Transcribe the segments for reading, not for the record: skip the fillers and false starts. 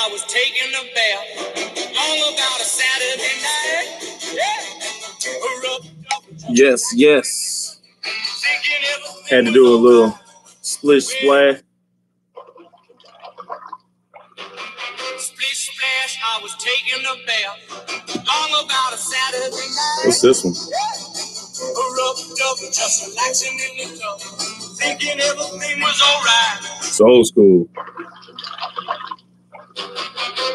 I was taking a bath. Long about a Saturday night. Yeah. Yes, yes. Had to do a little splish splash. Splish splash, I was taking a bath. Long about a Saturday night. What's this one? Rubbed up, just relaxing in the tub, thinking everything was alright. It's old school.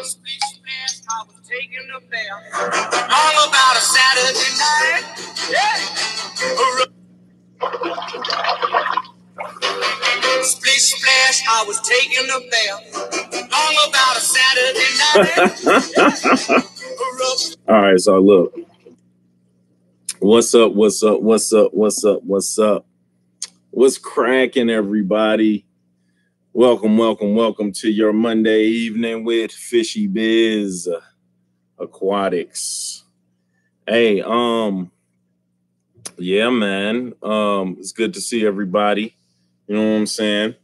Splish splash, I was taking a bath. Long about a Saturday night. Yeah. Splish splash, I was taking a bath. Long about a Saturday night. All right, so look. What's up? What's up? What's up? What's up? What's up? What's cracking, everybody? Welcome, welcome, welcome to your Monday evening with Fishy Biz Aquatics. Hey, yeah, man. It's good to see everybody. You know what I'm saying?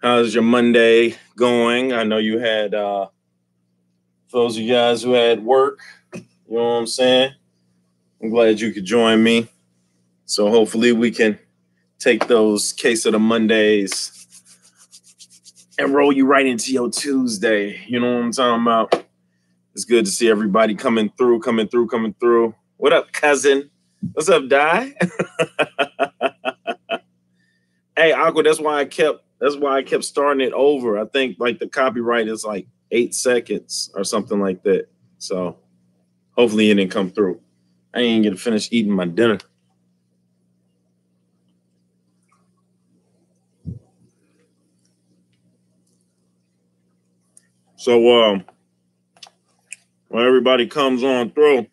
How's your Monday going? I know you had those of you guys who had work. You know what I'm saying? I'm glad you could join me. So hopefully we can take those case of the Mondays and roll you right into your Tuesday. You know what I'm talking about? It's good to see everybody coming through. What up, cousin? What's up, Di? Hey, Aqua, that's why I kept starting it over. I think like the copyright is like 8 seconds or something like that. So hopefully it didn't come through. I ain't gonna finish eating my dinner. So when everybody comes on through,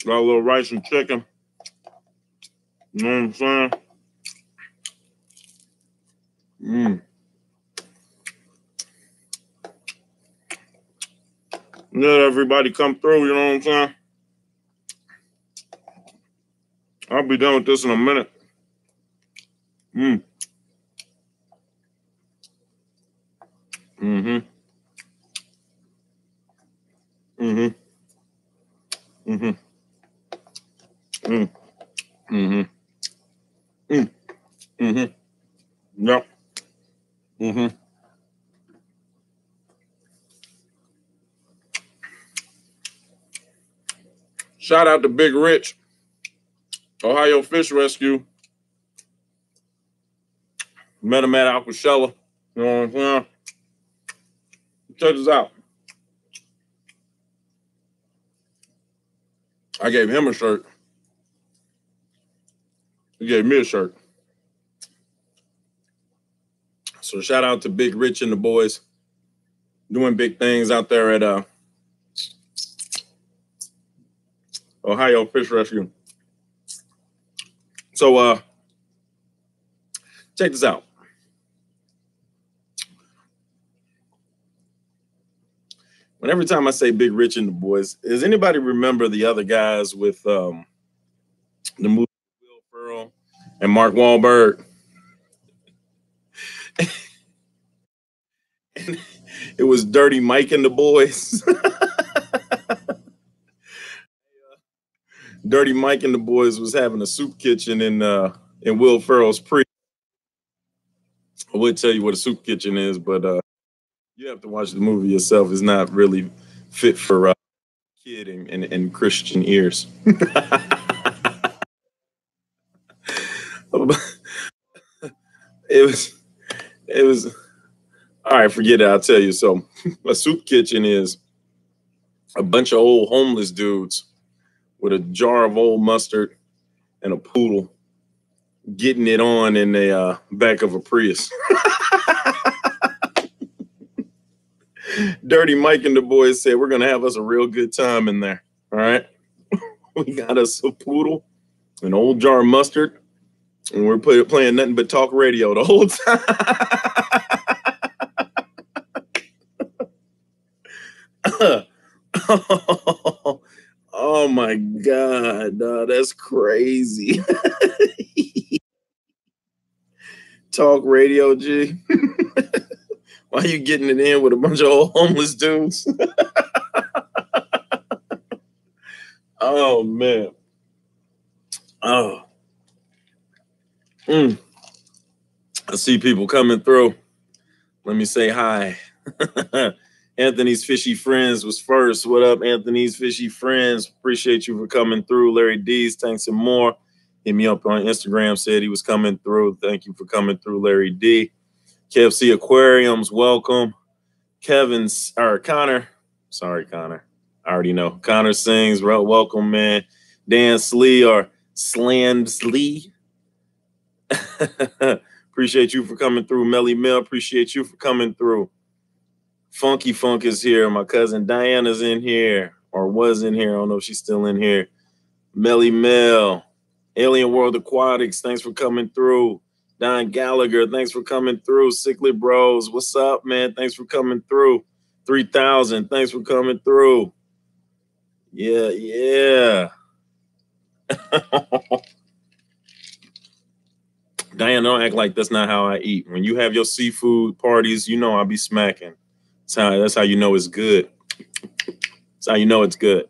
got a little rice and chicken. You know what I'm saying? Let everybody come through, you know what I'm saying? I'll be done with this in a minute. Yep. Shout out to Big Rich, Ohio Fish Rescue. Met him at Aquashella. You know what I'm saying? Check this out. I gave him a shirt. He gave me a shirt. So shout out to Big Rich and the boys doing big things out there at Ohio Fish Rescue. So check this out. When every time I say Big Rich and the boys, does anybody remember the other guys with the movie Will Ferrell and Mark Wahlberg? It was Dirty Mike and the boys. Dirty Mike and the boys was having a soup kitchen in Will Ferrell's pre. I would tell you what a soup kitchen is, but you have to watch the movie yourself. It's not really fit for kid and Christian ears. It was all right, forget it. I'll tell you. So a soup kitchen is a bunch of old homeless dudes with a jar of old mustard and a poodle getting it on in the back of a Prius. Dirty Mike and the boys said, we're going to have us a real good time in there. All right. We got us a poodle, an old jar of mustard, and we're playing nothing but talk radio the whole time. Oh my God, that's crazy. Talk radio, G. Why are you getting it in with a bunch of old homeless dudes? Oh man. Oh. I see people coming through. Let me say hi. Anthony's Fishy Friends was first. What up, Anthony's Fishy Friends? Appreciate you for coming through. Larry D's, thanks and more. Hit me up on Instagram, said he was coming through. Thank you for coming through, Larry D. KFC Aquariums, welcome. Connor. Sorry, Connor. I already know. Connor Sings, welcome, man. Dan Slee or Slandslee. Appreciate you for coming through. Melly Mill, appreciate you for coming through. Funky Funk is here. My cousin Diana's in here, or was in here. I don't know if she's still in here. Melly Mill. Alien World Aquatics, thanks for coming through. Don Gallagher, thanks for coming through. Sickly Bros, what's up, man? Thanks for coming through. 3000, thanks for coming through. Yeah. Diane, don't act like that's not how I eat. When you have your seafood parties, you know I'll be smacking. That's how you know it's good. That's how you know it's good.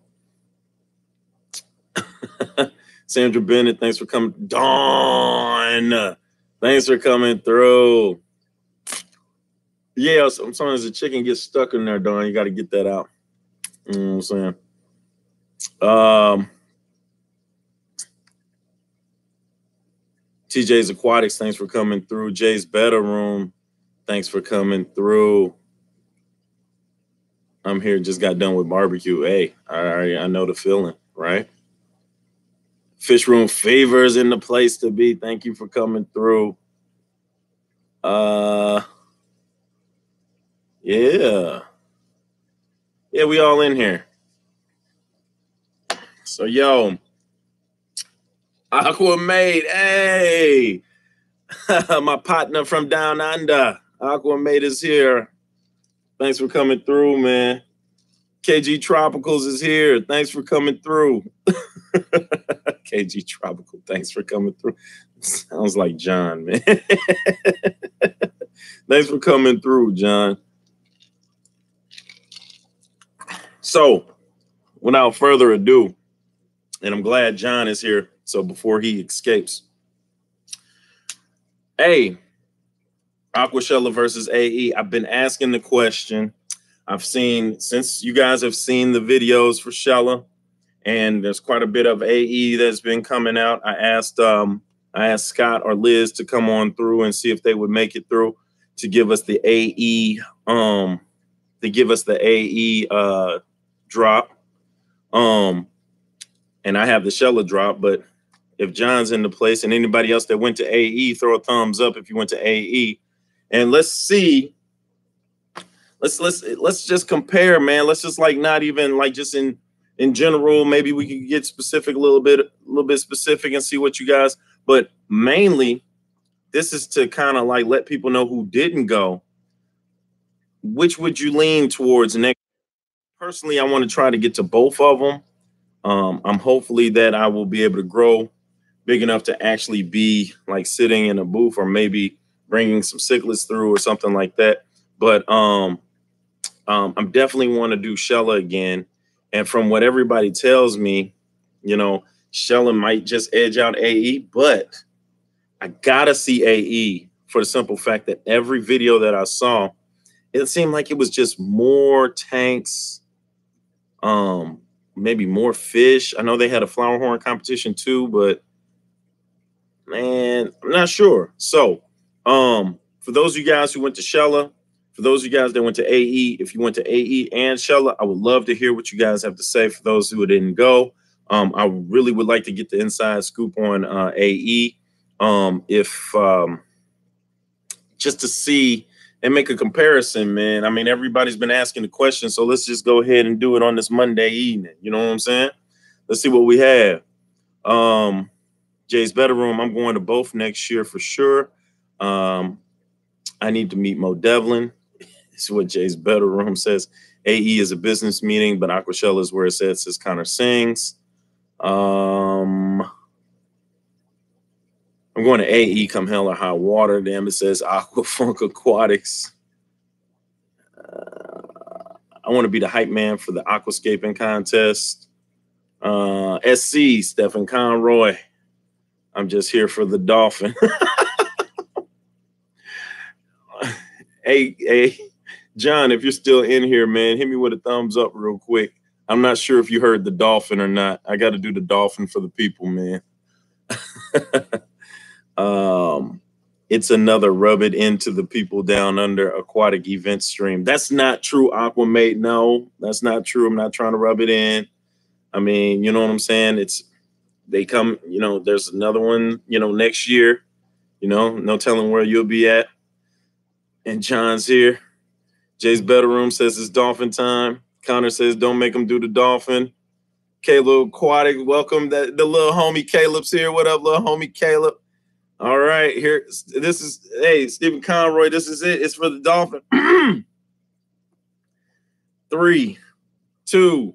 Sandra Bennett, thanks for coming. Dawn, thanks for coming through. Yeah, sometimes the chicken gets stuck in there, Dawn. You got to get that out. You know what I'm saying? TJ's Aquatics, thanks for coming through. Jay's Better Room, thanks for coming through. I'm here, just got done with barbecue. Hey, I know the feeling, right? Fish Room Favors in the place to be. Thank you for coming through. Yeah, we all in here. So, yo, Aquamate, hey, my partner from down under. Aquamate is here. Thanks for coming through, man. KG Tropicals is here. Thanks for coming through. KG Tropical, thanks for coming through. Sounds like John, man. Thanks for coming through, John. So, without further ado, and I'm glad John is here, so before he escapes. Hey, Aquashella versus AE. I've been asking the question. I've seen, since you guys have seen the videos for Shella, and there's quite a bit of AE that's been coming out. I asked Scott or Liz to come on through and see if they would make it through to give us the AE drop. And I have the Shella drop, but if John's in the place and anybody else that went to AE, throw a thumbs up if you went to AE. And let's see. Let's just compare, man. Let's just like not even like just in general. Maybe we could get specific a little bit specific and see what you guys. But mainly, this is to kind of like let people know who didn't go. Which would you lean towards next? Personally, I want to try to get to both of them. I'm hopefully that I will be able to grow big enough to actually be like sitting in a booth or maybe bringing some cichlids through or something like that. But I'm definitely want to do Shella again. And from what everybody tells me, you know, Shella might just edge out AE, but I gotta see AE for the simple fact that every video that I saw, it seemed like it was just more tanks, maybe more fish. I know they had a flower horn competition too, but man, I'm not sure. So, for those of you guys who went to Shella, for those of you guys that went to AE, if you went to AE and Shella, I would love to hear what you guys have to say. For those who didn't go, I really would like to get the inside scoop on AE. Just to see and make a comparison, man. I mean, everybody's been asking the question, so let's just go ahead and do it on this Monday evening. You know what I'm saying? Let's see what we have. Jay's Better Room, I'm going to both next year for sure. I need to meet Mo Devlin. This is what Jay's Better Room says. AE is a business meeting, but Aquashella is where it says Connor Sings. I'm going to AE come hell or high water. Damn, it says Aquafunk Aquatics. I want to be the hype man for the aquascaping contest. SC, Stephen Conroy. I'm just here for the dolphin. Hey, John, if you're still in here, man, hit me with a thumbs up real quick. I'm not sure if you heard the dolphin or not. I got to do the dolphin for the people, man. It's another rub it into the people down under aquatic event stream. That's not true, Aquamate. No, that's not true. I'm not trying to rub it in. I mean, you know what I'm saying? They come, you know, there's another one, you know, next year, you know, no telling where you'll be at. And John's here. Jay's Better Room says it's dolphin time. Connor says don't make him do the dolphin. Caleb Aquatic, welcome. The little homie Caleb's here. What up, little homie Caleb? All right, here. This is, hey, Stephen Conroy, this is it. It's for the dolphin. 3, 2,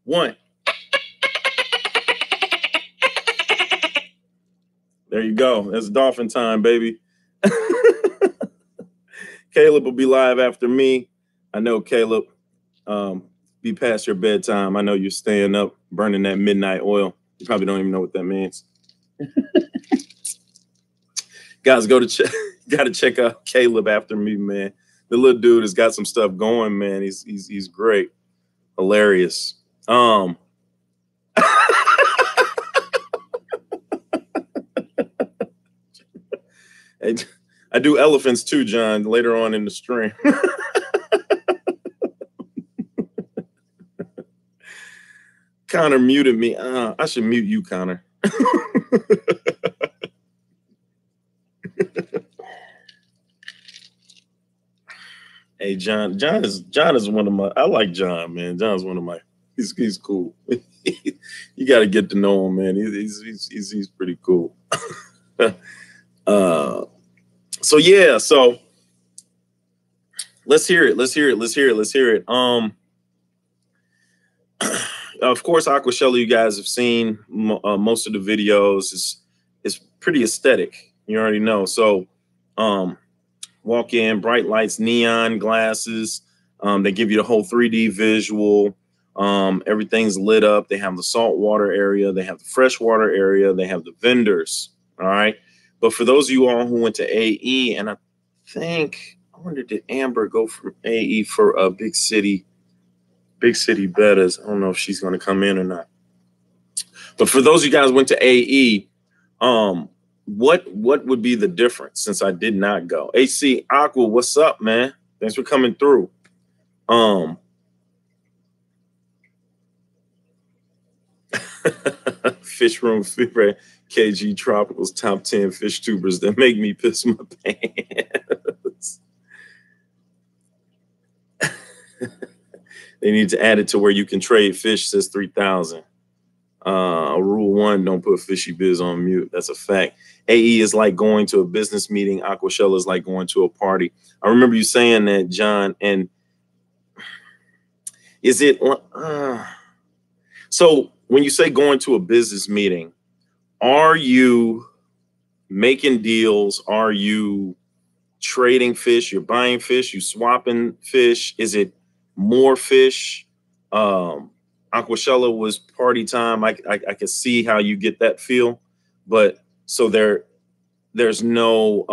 1. There you go. That's dolphin time, baby. Caleb will be live after me. I know, Caleb. Be past your bedtime. I know you're staying up, burning that midnight oil. You probably don't even know what that means. Guys, got to check out Caleb after me, man. The little dude has got some stuff going, man. He's great, hilarious. I do elephants too, John. Later on in the stream. Connor muted me. I should mute you, Connor. Hey, John is one of my, I like John, man. John's one of my, he's cool. You got to get to know him, man. He's pretty cool. So yeah, so let's hear it. Of course, Aquashella, you guys have seen most of the videos. It's pretty aesthetic. You already know. So, walk in, bright lights, neon glasses. They give you the whole 3D visual. Everything's lit up. They have the saltwater area. They have the freshwater area. They have the vendors. All right. But for those of you all who went to AE, and I wonder, did Amber go from AE for a big city betters? I don't know if she's going to come in or not. But for those of you guys who went to AE, what would be the difference since I did not go? HC Aqua, what's up, man? Thanks for coming through. Fish room, KG Tropicals, top 10 fish tubers that make me piss my pants. They need to add it to where you can trade fish, says 3,000. Rule 1, don't put fishy biz on mute. That's a fact. AE is like going to a business meeting. Aquashella is like going to a party. I remember you saying that, John. And is it so when you say going to a business meeting, are you making deals? Are you trading fish? You're buying fish? You swapping fish? Is it more fish? Aquashella was party time. I could see how you get that feel, but so there's no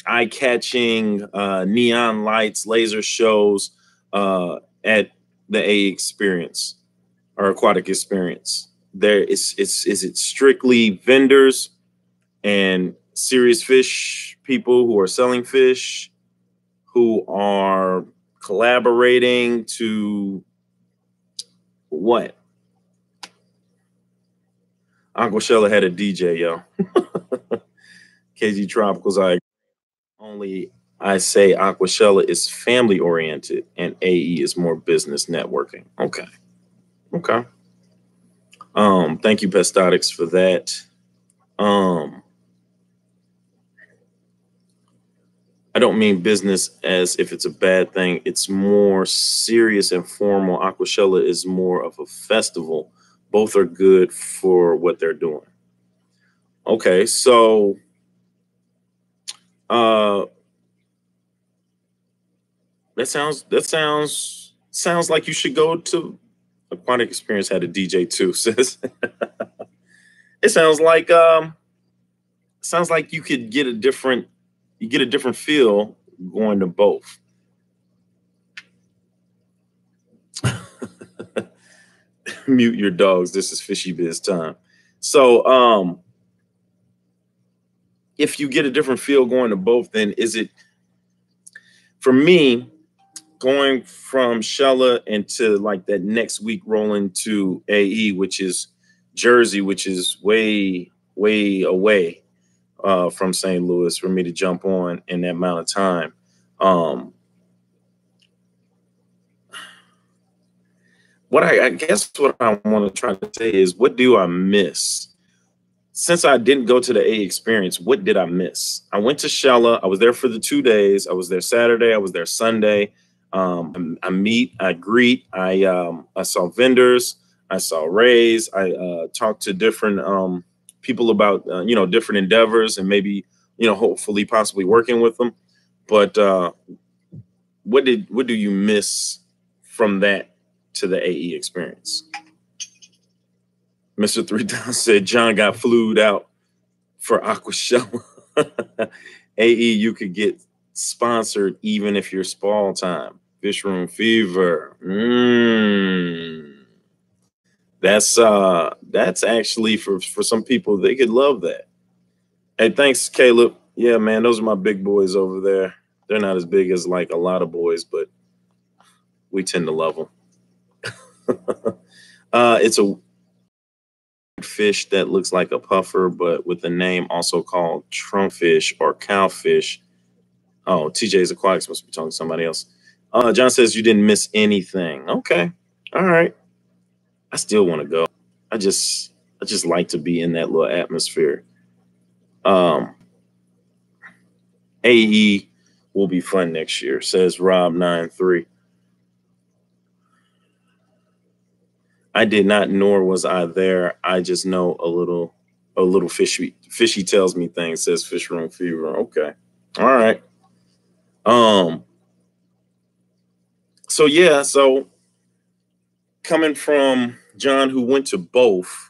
eye-catching neon lights, laser shows at the AE experience or aquatic experience. Is it strictly vendors and serious fish people who are selling fish, who are collaborating to what? Aquashella had a DJ, yo. KG Tropicals, I say Aquashella is family oriented and AE is more business networking. Okay. Thank you, Pestotics, for that. I don't mean business as if it's a bad thing. It's more serious and formal. Aquashella is more of a festival. Both are good for what they're doing. Okay, so Sounds like you should go to Aquatic Experience. Had a DJ too. Says it sounds like you could get a different feel going to both. Mute your dogs. This is fishy biz time. So if you get a different feel going to both, then is it, for me, going from Shella into like that next week rolling to AE, which is Jersey, which is way away from St. Louis for me to jump on in that amount of time. What I guess what I want to try to say is, what do I miss? Since I didn't go to the A experience, what did I miss? I went to Shella. I was there for the 2 days. I was there Saturday. I was there Sunday. I meet, I greet, I saw vendors, I saw rays, I talked to different people about different endeavors and maybe hopefully possibly working with them. But what do you miss from that to the AE experience? Mr. 3000 said John got flued out for Aquashella. AE, you could get sponsored even if you're small time. Fish room fever. That's actually for some people, they could love that. Hey, thanks, Caleb. Yeah, man, those are my big boys over there. They're not as big as like a lot of boys, but we tend to love them. It's a fish that looks like a puffer, but with the name also called trunkfish or cowfish. Oh, TJ's Aquatics must be talking to somebody else. John says you didn't miss anything. Okay. All right. I still want to go. I just like to be in that little atmosphere. AE will be fun next year, says Rob93. I did not, nor was I there. I just know a little fishy tells me things, says Fish Room Fever. Okay. All right. So yeah, so coming from John, who went to both,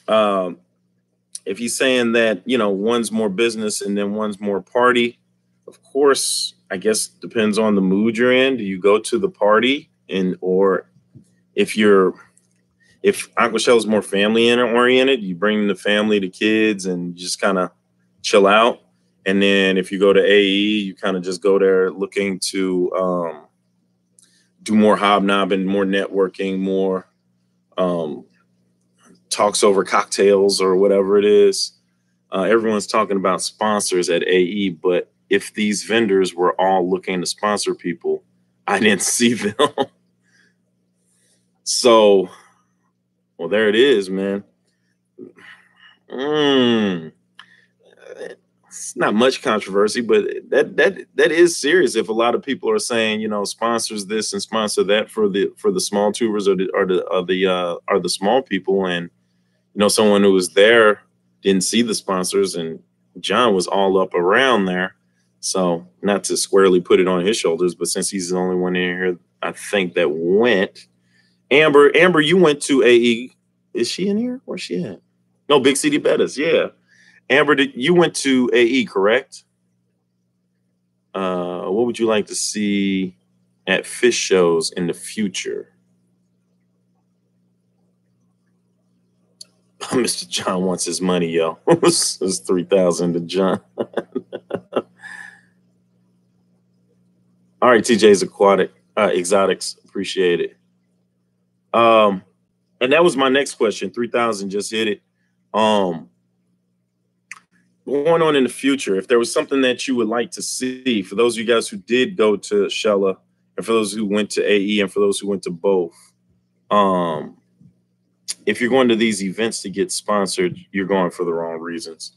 if he's saying that, one's more business and then one's more party, of course, I guess depends on the mood you're in. Do you go to the party, or if Aquashella is more family oriented, you bring the family, the kids, and just kind of chill out. And then if you go to AE, you kind of just go there looking to do more hobnobbing, more networking, more talks over cocktails or whatever it is. Everyone's talking about sponsors at AE, but if these vendors were all looking to sponsor people, I didn't see them. So, well, there it is, man. It's not much controversy, but that is serious. If a lot of people are saying, sponsors this and sponsor that for the small tubers or the small people, and someone who was there didn't see the sponsors, and John was all up around there. So not to squarely put it on his shoulders, but since he's the only one in here, I think that went. Amber, you went to AE. Is she in here? Where's she at? No, Big City Bettas. Yeah. Amber, you went to AE, correct? What would you like to see at fish shows in the future? Mr. John wants his money, yo. It's 3,000 to John. All right, TJ's Aquatic Exotics, appreciate it. And that was my next question. 3,000 just hit it. Going on in the future, if there was something that you would like to see, for those of you guys who did go to Shella, and for those who went to AE, and for those who went to both, if you're going to these events to get sponsored, you're going for the wrong reasons.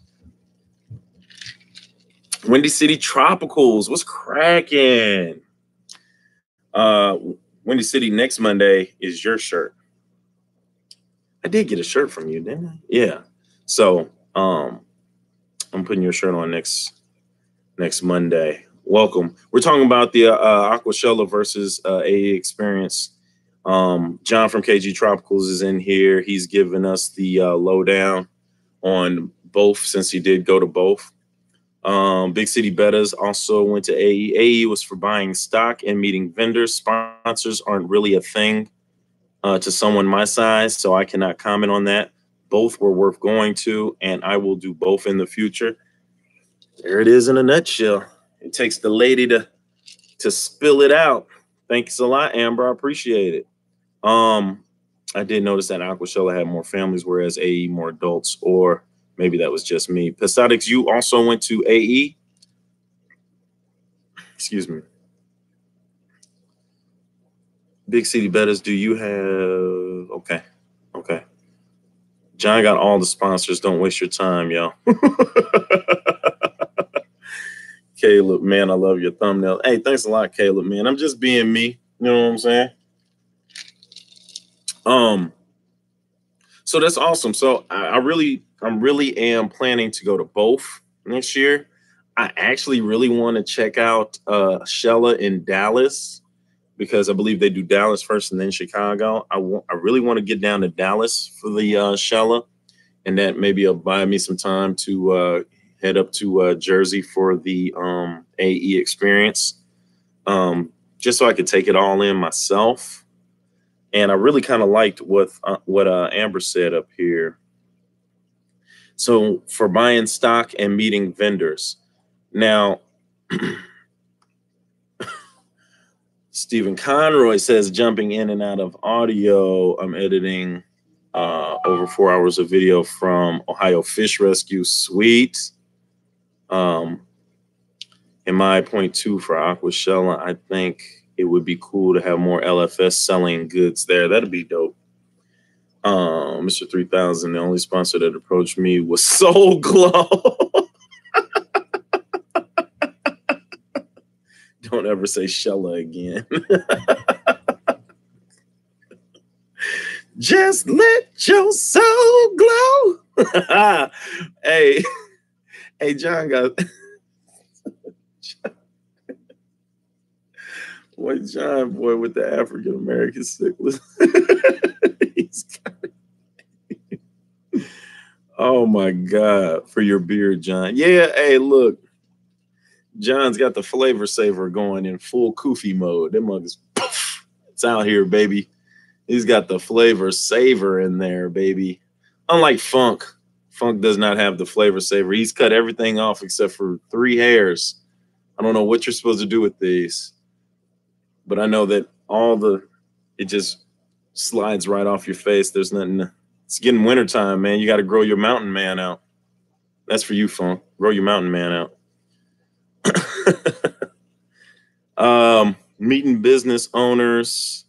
Windy City Tropicals, what's cracking? Windy City next Monday is your shirt. I did get a shirt from you, didn't I? Yeah. So I'm putting your shirt on next Monday. Welcome. We're talking about the Aquashella versus AE experience. John from KG Tropicals is in here. He's giving us the lowdown on both, since he did go to both. Big City Bettas also went to AE. AE was for buying stock and meeting vendors. Sponsors aren't really a thing to someone my size, so I cannot comment on that. Both were worth going to, and I will do both in the future. There it is in a nutshell. It takes the lady to spill it out. Thanks a lot, Amber. I appreciate it. I did notice that Aquashella had more families, whereas AE more adults, or maybe that was just me. Pasadics, you also went to AE? Excuse me. Big City Bettas, do you have... Okay. John got all the sponsors. Don't waste your time, y'all. Caleb, man, I love your thumbnail. Hey, thanks a lot, Caleb, man. I'm just being me. You know what I'm saying? So that's awesome. So I really am planning to go to both next year. I actually really want to check out Shella in Dallas, because I believe they do Dallas first and then Chicago. I really want to get down to Dallas for the Shella, and that maybe will buy me some time to head up to Jersey for the AE experience, just so I could take it all in myself. And I really kind of liked what Amber said up here. So for buying stock and meeting vendors. Now, Stephen Conroy says, jumping in and out of audio, I'm editing over 4 hours of video from Ohio Fish Rescue. Sweet. In my point two for Aquashella, I think it would be cool to have more LFS selling goods there. That'd be dope. Mr. 3000, the only sponsor that approached me was Soul Glow. Don't ever say Shella again. Just let your soul glow. Hey, John got... Boy, John, boy, with the African American syphilis. Oh my God, for your beard, John. Yeah, hey, look, John's got the flavor saver going in full Koofy mode. That mug is, it's out here, baby. He's got the flavor saver in there, baby. Unlike Funk, Funk does not have the flavor saver. He's cut everything off except for 3 hairs. I don't know what you're supposed to do with these, but I know that it just slides right off your face. There's nothing. It's getting wintertime, man. You got to grow your mountain man out. That's for you, Funk. Grow your mountain man out. Meeting business owners,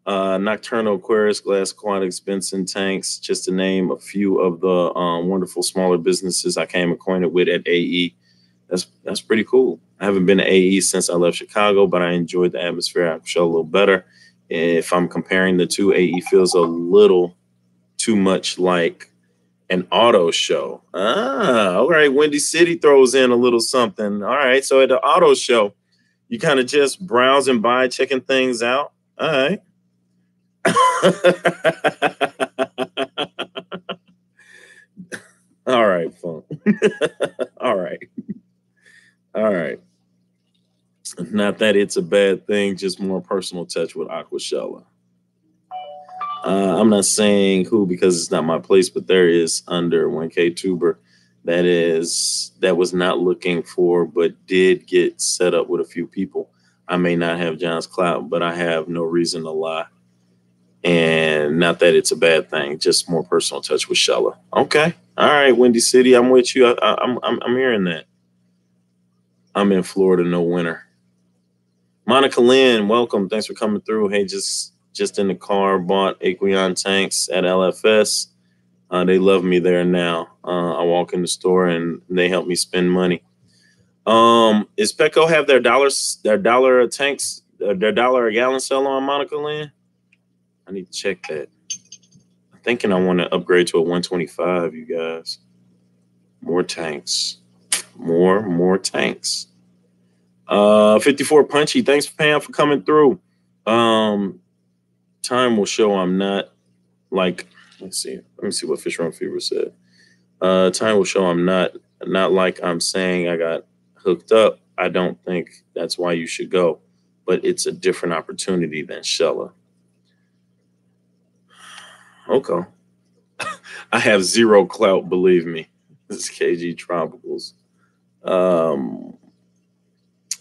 Nocturnal Aquarius, Glass Aquatics, Benson Tanks, just to name a few of the wonderful smaller businesses I came acquainted with at AE. That's pretty cool. I haven't been to AE since I left Chicago, but I enjoyed the atmosphere at Aquashella a little better. If I'm comparing the two, AE feels a little too much like an auto show. All right. Windy City throws in a little something. All right. So at the auto show, you kind of just browse and buy, checking things out. All right. All right, Funk. All right. Not that it's a bad thing, just more personal touch with Aquashella. I'm not saying who because it's not my place, but there is under 1K tuber that was not looking for, but did get set up with a few people. I may not have John's clout, but I have no reason to lie. And not that it's a bad thing, just more personal touch with Shella. Okay. All right, Windy City, I'm with you. I'm hearing that. I'm in Florida, no winter. Monica Lynn, welcome. Thanks for coming through. Hey, just in the car, bought Aqueon tanks at LFS. They love me there now. I walk in the store and they help me spend money. Is Petco have their dollar tanks, their dollar a gallon sale on, Monica Lynn? I need to check that. I'm thinking I want to upgrade to a 125, you guys. More tanks. More tanks. 54 Punchy, thanks for Pam for coming through. Time will show I'm not like, let me see what Fish Run Fever said. Time will show I'm not like I'm saying I got hooked up. I don't think that's why you should go, but it's a different opportunity than Shella. Okay. I have zero clout, believe me. This is KG Tropicals.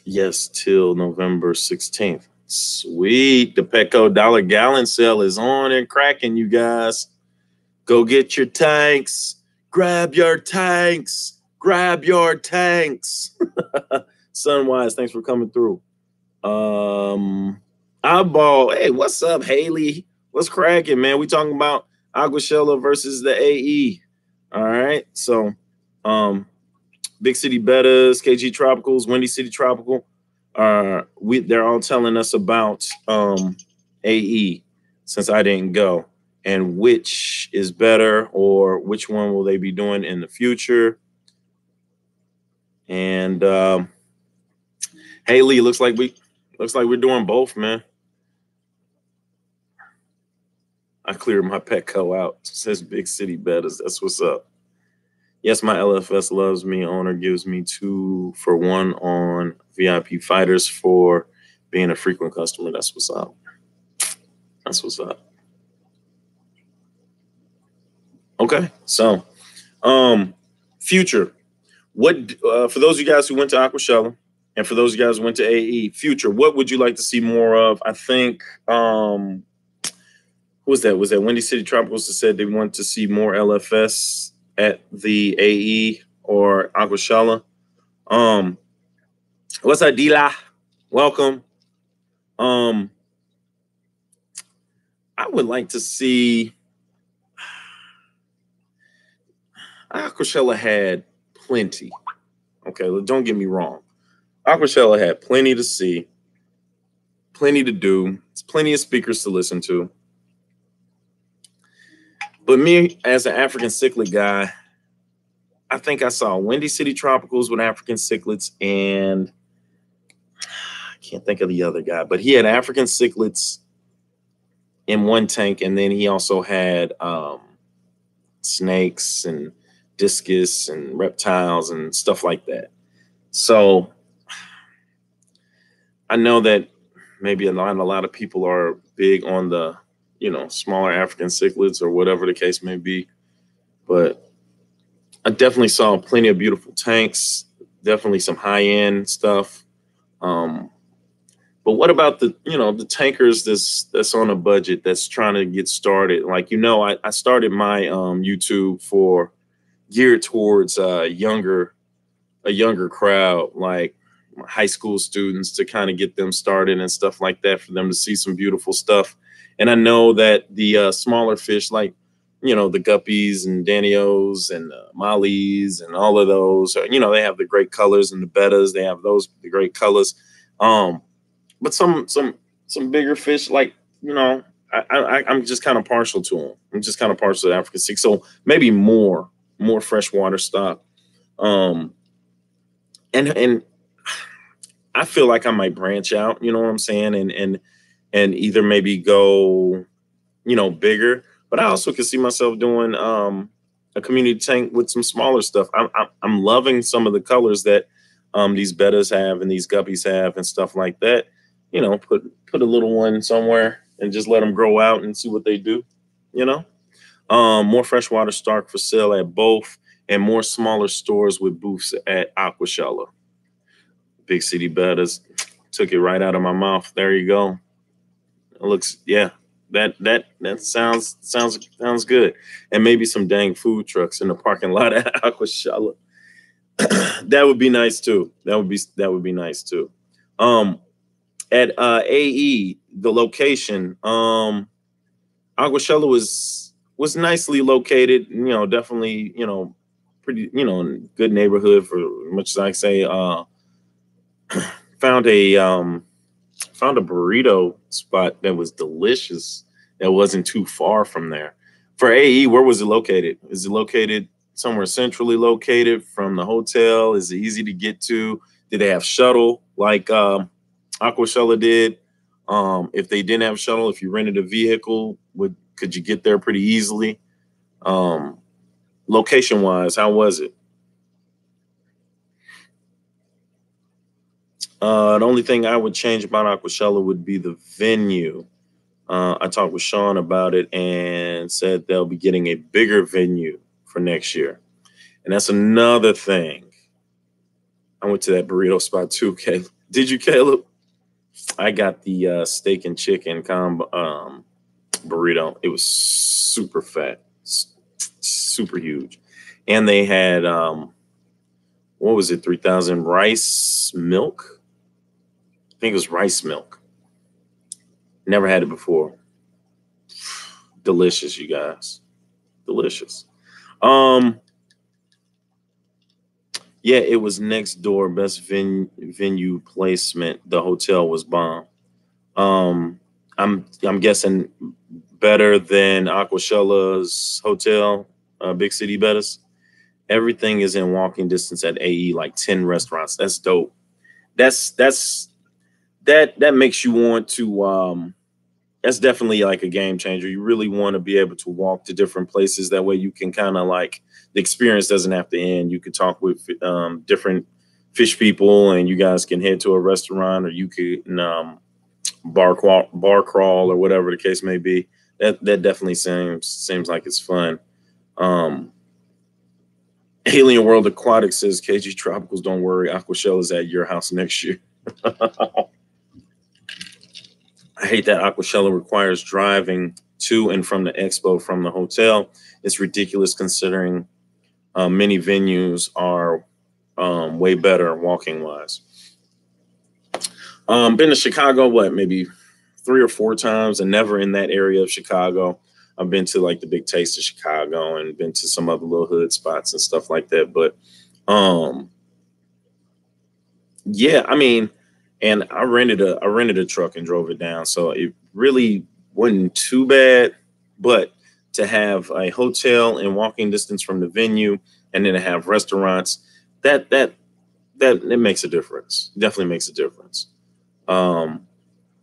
Yes, till November 16th. Sweet. The Petco dollar gallon sale is on and cracking, you guys. Go get your tanks. Grab your tanks. Grab your tanks. Sunwise, thanks for coming through. Eyeball. Hey, what's up, Haley? What's cracking, man? We talking about Aquashella versus the AE. All right. So, Big City Bettas, KG Tropicals, Windy City Tropical. They're all telling us about AE since I didn't go, and which is better or which one will they be doing in the future. And Haley, looks like we're doing both, man. I cleared my Petco out. Says Big City Bettas. That's what's up. Yes, my LFS loves me. Owner gives me 2 for 1 on VIP fighters for being a frequent customer. That's what's up. That's what's up. Okay, so future. What for those of you guys who went to Aquashella and for those of you guys who went to AE, future, what would you like to see more of? I think who was that? Was that Windy City Tropicals that said they want to see more LFS at the AE or Aquashella? What's up, Dila? Welcome. I would like to see Aquashella had plenty. Okay, don't get me wrong. Aquashella had plenty to see, plenty to do, plenty of speakers to listen to. But me, as an African cichlid guy, I think I saw Windy City Tropicals with African cichlids, and I can't think of the other guy, but he had African cichlids in one tank, and then he also had snakes and discus and reptiles and stuff like that. So I know that maybe a lot of people are big on the, smaller African cichlids or whatever the case may be. But I definitely saw plenty of beautiful tanks, definitely some high-end stuff. But what about the tankers that's on a budget that's trying to get started? Like, I started my YouTube for geared towards a younger crowd, like high school students, to kind of get them started and stuff like that, for them to see some beautiful stuff. And I know that the smaller fish, like, the guppies and danios and mollies and all of those, they have the great colors, and the bettas, they have the great colors. But some bigger fish, like, I'm just kind of partial to them. I'm just kind of partial to African sea. So maybe more freshwater stock. And I feel like I might branch out, you know what I'm saying? And either maybe go, bigger, but I also can see myself doing a community tank with some smaller stuff. I'm loving some of the colors that these bettas have and these guppies have and stuff like that. Put a little one somewhere and just let them grow out and see what they do. More freshwater stock for sale at both, and more smaller stores with booths at Aquashella. Big City Bettas, took it right out of my mouth. There you go. It looks, yeah, that sounds good. And maybe some dang food trucks in the parking lot at Aquashella. That would be nice too. That would be nice too. At AE, the location, Aquashella was nicely located, definitely, pretty, good neighborhood, for much as I say. Found a burrito spot that was delicious, that wasn't too far from there. For AE, where was it located? Is it located somewhere centrally located from the hotel? Is it easy to get to? Did they have shuttle? like Aquashella did. If they didn't have a shuttle, if you rented a vehicle, could you get there pretty easily? Location wise, how was it? The only thing I would change about Aquashella would be the venue. I talked with Sean about it and said they'll be getting a bigger venue for next year. And that's another thing. I went to that burrito spot too, Caleb. Did you, Caleb? I got the steak and chicken combo burrito. It was super fat, super huge. And they had, what was it, 3,000 rice milk? I think it was rice milk. Never had it before. Delicious, you guys. Delicious. Yeah, it was next door. Best venue placement. The hotel was bomb. I'm guessing better than Aquashella's hotel, Big City Bettis. Everything is in walking distance at AE, like 10 restaurants. That's dope. That makes you want to that's definitely like a game changer. You really want to be able to walk to different places. That way you can kind of like, the experience doesn't have to end. You could talk with different fish people and you guys can head to a restaurant, or you could bar crawl or whatever the case may be. That definitely seems like it's fun. Alien World Aquatic says, KG Tropicals, don't worry, Aquashell is at your house next year. I hate that Aquashella requires driving to and from the expo from the hotel. It's ridiculous considering many venues are way better walking wise. Been to Chicago, maybe 3 or 4 times, and never in that area of Chicago. I've been to like the Big Taste of Chicago and been to some other little hood spots and stuff like that. But yeah, I mean, and I rented a truck and drove it down, so it really wasn't too bad. But to have a hotel in walking distance from the venue, and then to have restaurants, that it makes a difference. Definitely makes a difference.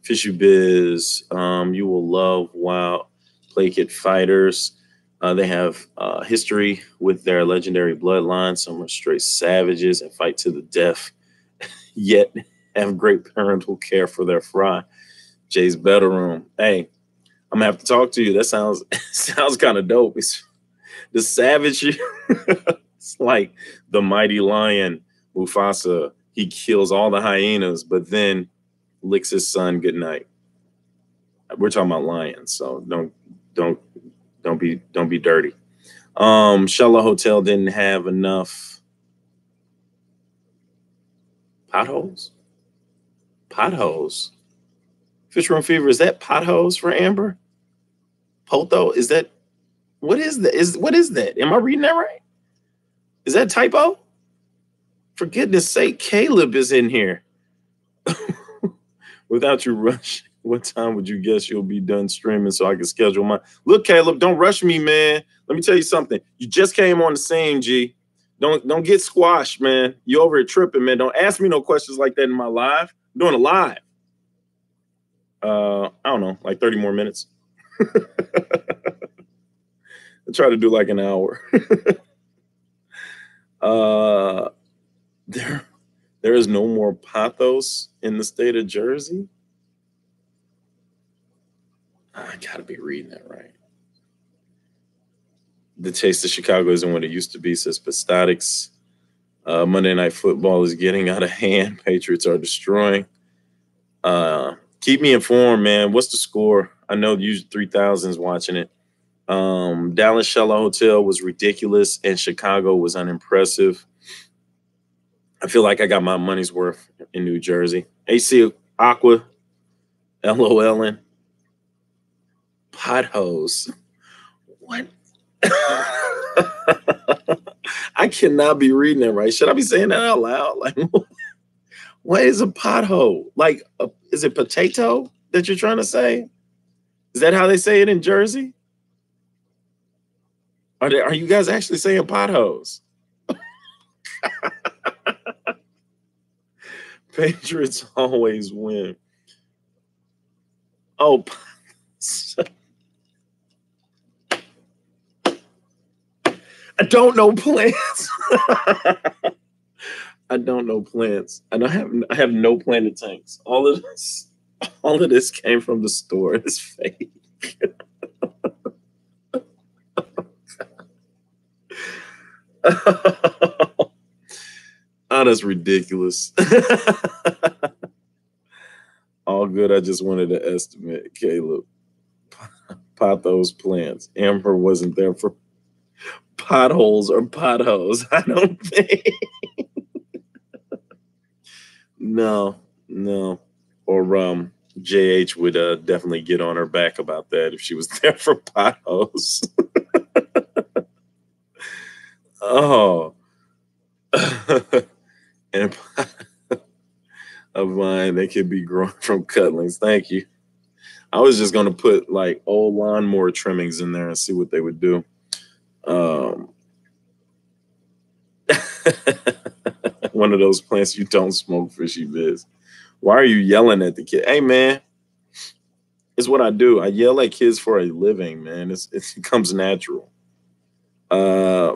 Fishy Biz, you will love Wild Placate Fighters. They have history with their legendary bloodline. Some are straight savages and fight to the death, yet have great parental care for their fry. Jay's bedroom. Hey, I'm gonna have to talk to you. That sounds kind of dope. It's the savage. It's like the mighty lion Mufasa. He kills all the hyenas, but then licks his son goodnight. We're talking about lions, so don't be dirty. Shella Hotel didn't have enough potholes. Fish Room Fever, is that potholes for Amber? Potho, is that, what is that? What is that? Am I reading that right? Is that typo? For goodness sake, Caleb is in here. Without you rushing, what time would you guess you'll be done streaming so I can schedule my... Look, Caleb, don't rush me, man. Let me tell you something. You just came on the scene, G. Don't get squashed, man. You over here tripping, man. Don't ask me no questions like that in my live. I'm doing a live. I don't know, like 30 more minutes. I try to do like an hour. There is no more pathos in the state of Jersey. I gotta be reading that right. The Taste of Chicago isn't what it used to be, says Pastatics. Monday Night Football is getting out of hand. Patriots are destroying. Keep me informed, man. What's the score? I know usually 3,000 is watching it. Dallas Shella Hotel was ridiculous, and Chicago was unimpressive. I feel like I got my money's worth in New Jersey. AC Aqua, LOLing, potholes. What? I cannot be reading that right. Should I be saying that out loud? Like, what is a pothole? Like, is it potato that you're trying to say? Is that how they say it in Jersey? Are you guys actually saying potholes? Patriots always win. Oh, I don't know plants. I don't know plants. I have no planted tanks. All of this came from the store. It's fake. Oh, that's ridiculous. All good. I just wanted to estimate, Caleb. Pot those plants. Amber wasn't there for potholes or potholes. I don't think. No. Or JH would definitely get on her back about that if she was there for potholes. Oh. And of mine, they could be growing from cutlings. Thank you. I was just gonna put like old lawnmower trimmings in there and see what they would do. One of those plants you don't smoke, Fishy Biz. Why are you yelling at the kid? Hey man, it's what I do. I yell at kids for a living, man. It comes natural.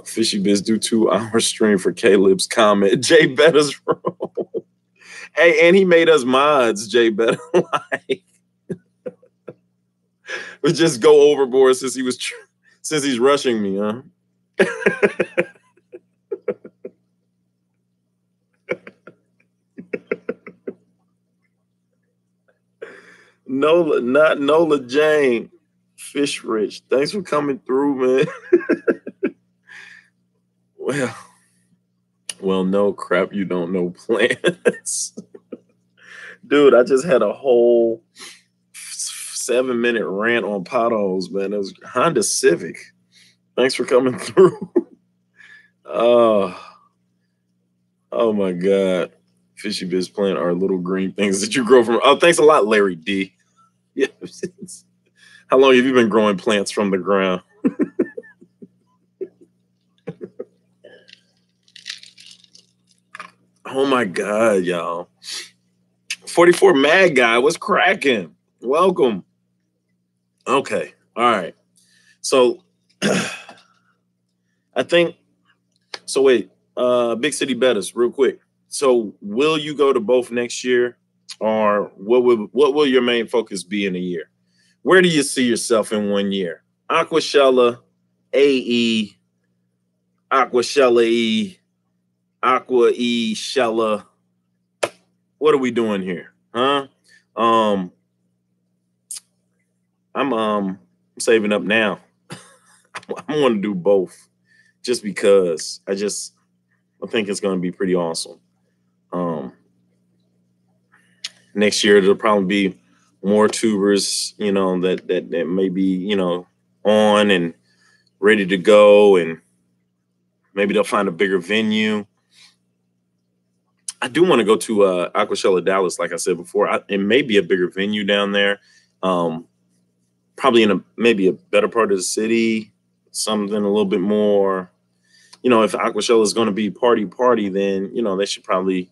Fishy Biz do 2-hour stream for Caleb's comment. Jay Betta's room. Hey, and he made us mods, Jay Betta. Like, we just go overboard since he's rushing me, huh? Nola, not Nola Jane. Fish Rich. Thanks for coming through, man. Well, no crap, you don't know plants. Dude, I just had a whole 7-minute rant on potholes, man. It was Honda Civic. Thanks for coming through. Oh my God. Fishy Biz plant are little green things that you grow from. Oh, thanks a lot, Larry D. Yeah. How long have you been growing plants from the ground? Oh my God, y'all. 44 Mad Guy, what's cracking? Welcome. Okay. All right. So I think so. Wait, Big City Bettas, real quick. So will you go to both next year, or what will your main focus be in a year? Where do you see yourself in 1 year? Aquashella, AE, Aquashella E, Aqua E, Shella. What are we doing here? Huh? I'm saving up now. I want to do both just because I think it's going to be pretty awesome. Next year there'll probably be more tubers, that may be, on and ready to go, and maybe they'll find a bigger venue. I do want to go to Aquashella Dallas, like I said before. It may be a bigger venue down there. Probably in maybe a better part of the city, something a little bit more, if Aquashella is going to be party, then, they should probably,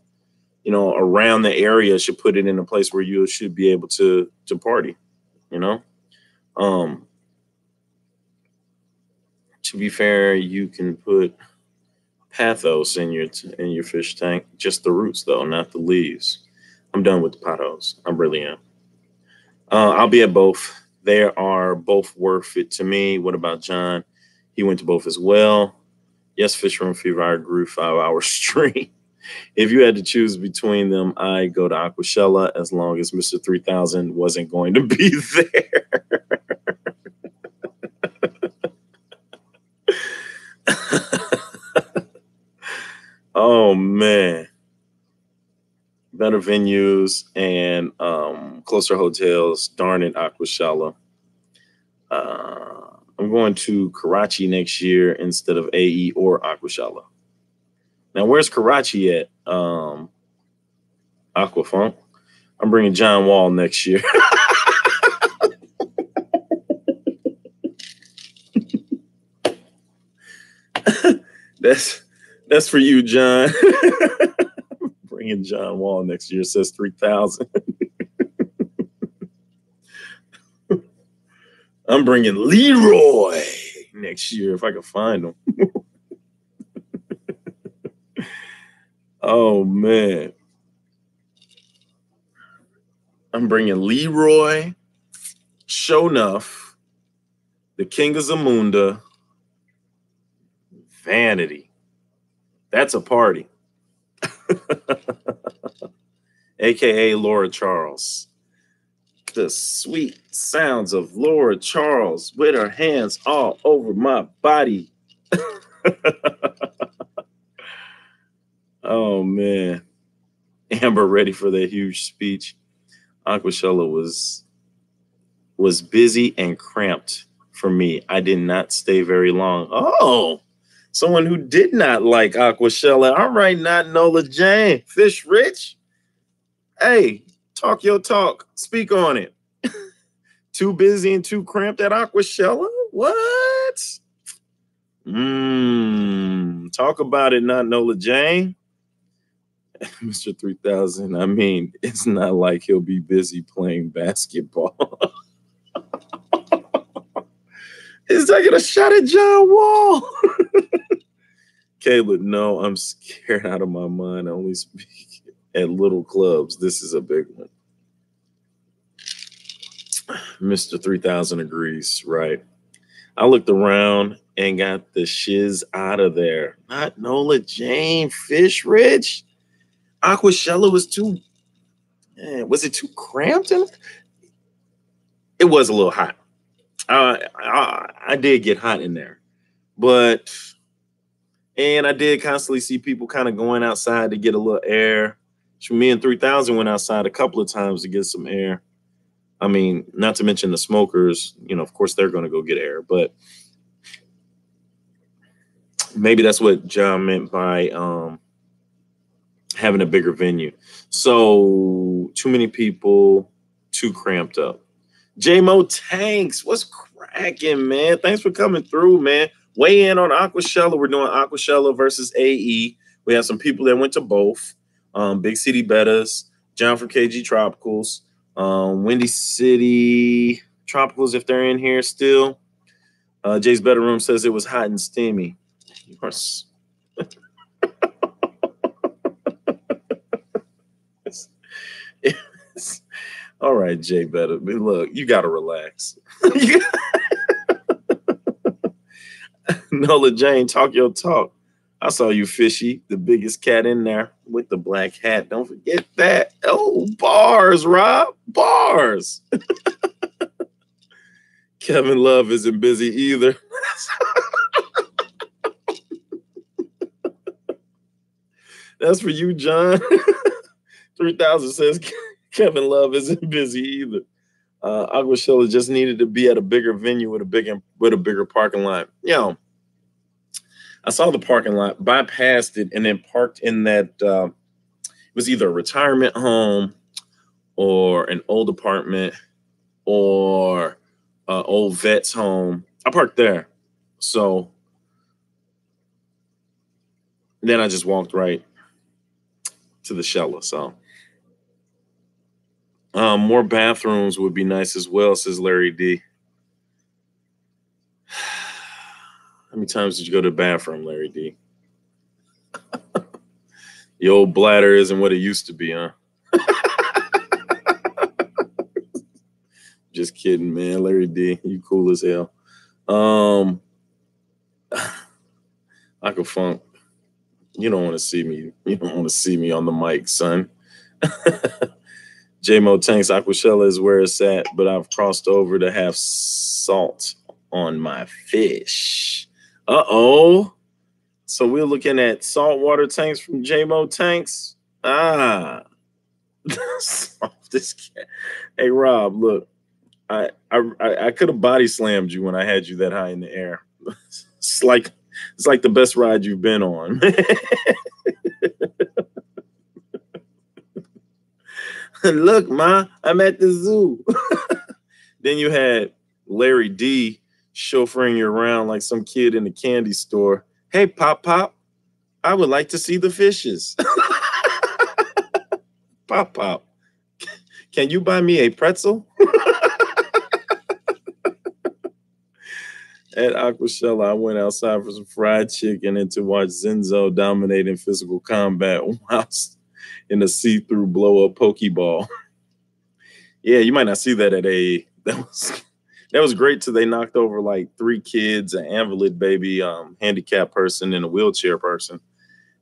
around the area should put it in a place where you should be able to party, to be fair, you can put pathos in your fish tank, just the roots though, not the leaves. I'm done with the potholes. I really am. I'll be at both. They are both worth it to me. What about John? He went to both as well. Yes, Fish Room Fever, I agree, 5-hour stream. If you had to choose between them, I go to Aquashella as long as Mr. 3000 wasn't going to be there. Oh, man. Better venues and closer hotels. Darn it, Aquashella. I'm going to Karachi next year instead of AE or Aquashella. Now, where's Karachi at? Aquafunk. I'm bringing John Wall next year. That's for you, John. bringing John Wall next year. It says 3,000. I'm bringing Leroy next year if I can find him. Oh, man. I'm bringing Leroy, Shonuff, the King of Zamunda, Vanity. That's a party. AKA Laura Charles. The sweet sounds of Laura Charles with her hands all over my body. Oh, man. Amber ready for that huge speech. Aquashella was busy and cramped for me. I did not stay very long. Oh, someone who did not like Aquashella. All right, not Nola Jane. Fish Rich. Hey, talk your talk. Speak on it. Too busy and too cramped at Aquashella? What? Talk about it, not Nola Jane. Mr. 3000, I mean, it's not like he'll be busy playing basketball. He's taking a shot at John Wall. Caleb, no, I'm scared out of my mind. I only speak at little clubs. This is a big one. Mr. 3000 agrees, right? I looked around and got the shiz out of there. Not Nola Jane, Fish Rich. Aquashella was too, was it too cramped? It was a little hot. I did get hot in there, and I did constantly see people kind of going outside to get a little air. So me and 3000 went outside a couple of times to get some air. I mean, not to mention the smokers, of course they're going to go get air, but maybe that's what John meant by, having a bigger venue. So too many people, too cramped up. J-Mo Tanks, what's cracking, man? Thanks for coming through, man. Weigh in on Aquashella. We're doing Aquashella versus AE. We have some people that went to both. Big City Bettas, John from KG Tropicals, Windy City Tropicals, if they're in here still. Jay's Better Room says it was hot and steamy. You are all right, Jay Better. But look, you got to relax. Nola Jane, talk your talk. I saw you, Fishy, the biggest cat in there with the black hat. Don't forget that. Oh, bars, Rob. Bars. Kevin Love isn't busy either. That's for you, John. 3000 says Kevin Love isn't busy either. Aquashella just needed to be at a bigger venue with a bigger parking lot. I saw the parking lot, bypassed it, and then parked in that. It was either a retirement home or an old apartment or old vet's home. I parked there, so then I just walked right to the Shella. So. More bathrooms would be nice as well, says Larry D. How many times did you go to the bathroom, Larry D? Your old bladder isn't what it used to be, huh? Just kidding, man. Larry D, you cool as hell. Aquafunk, you don't want to see me. You don't want to see me on the mic, son. J-Mo Tanks, Aquashella is where it's at, but I've crossed over to have salt on my fish. Uh-oh. So we're looking at saltwater tanks from J-Mo Tanks. This cat. Hey, Rob, look, I could have body slammed you when I had you that high in the air. It's like the best ride you've been on. Look, Ma, I'm at the zoo. Then you had Larry D chauffeuring you around like some kid in a candy store. Hey, Pop, I would like to see the fishes. Pop Pop, can you buy me a pretzel? At Aquashella, I went outside for some fried chicken and to watch Zenzo dominate in physical combat whilst in a see-through blow-up Pokeball. Yeah, you might not see that at a that was great till they knocked over like 3 kids, an invalid baby, handicapped person, and a wheelchair person.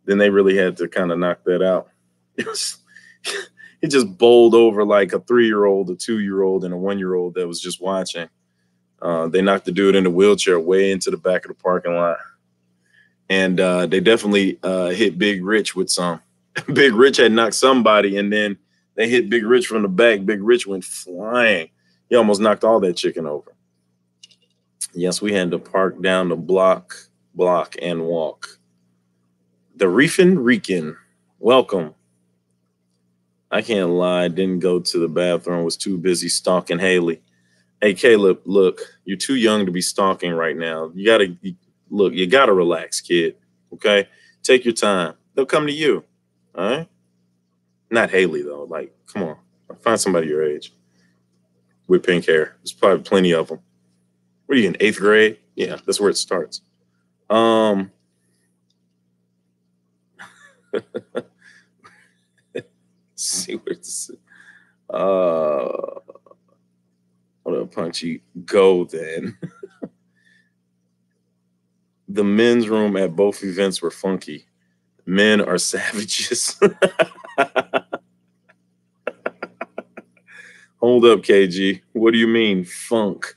Then they really had to kind of knock that out. It just bowled over like a 3-year-old, a 2-year-old, and a 1-year-old that was just watching. They knocked the dude in the wheelchair way into the back of the parking lot. And they definitely hit Big Rich with some. Big Rich had knocked somebody, and then they hit Big Rich from the back. Big Rich went flying. He almost knocked all that chicken over. Yes, we had to park down the block, and walk. The Reefin' Rican, welcome. I can't lie, didn't go to the bathroom, was too busy stalking Haley. Hey, Caleb, look, you're too young to be stalking right now. You gotta relax, kid. Okay? Take your time. They'll come to you. All right? Not Haley, though. Like, come on. Find somebody your age with pink hair. There's probably plenty of them. What are you in 8th grade? Yeah, that's where it starts. See where this is. What a punchy go then. The men's room at both events were funky. Men are savages. Hold up, KG. What do you mean, funk?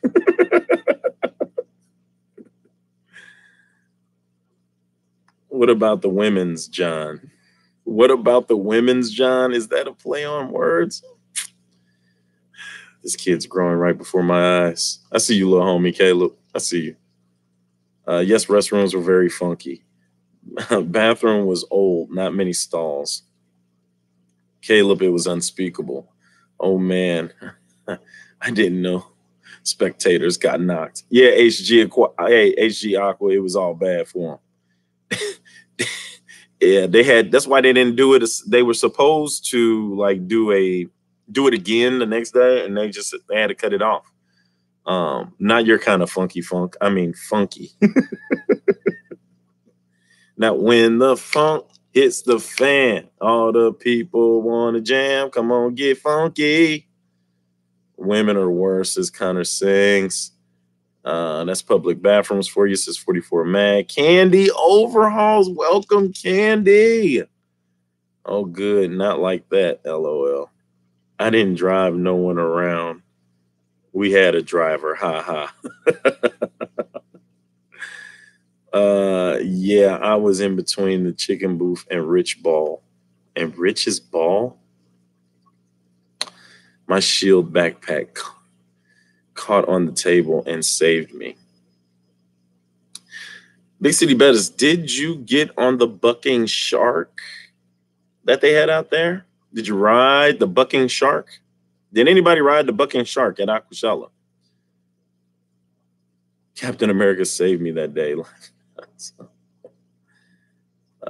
What about the women's, John? What about the women's, John? Is that a play on words? This kid's growing right before my eyes. I see you, little homie, Caleb. I see you. Yes, restrooms were very funky. Bathroom was old, not many stalls. Caleb, it was unspeakable. Oh, man. I didn't know. Spectators got knocked. Yeah, HG Aqua, it was all bad for them. Yeah, that's why they didn't do it. They were supposed to like do it again the next day, and they had to cut it off. Not your kind of funky funk. I mean funky. Now when the funk hits the fan, all the people want to jam. Come on, get funky. Women are worse, as Connor sings. That's public bathrooms for you, says 44 Mag. Candy overhauls. Welcome, Candy. Oh, good. Not like that, LOL. I didn't drive no one around. We had a driver. Ha ha. Yeah, I was in between the chicken booth and Rich Ball. And Rich's Ball? My shield backpack caught on the table and saved me. Big City Bettis, did you get on the bucking shark that they had out there? Did you ride the bucking shark? Did anybody ride the bucking shark at Aquashella? Captain America saved me that day.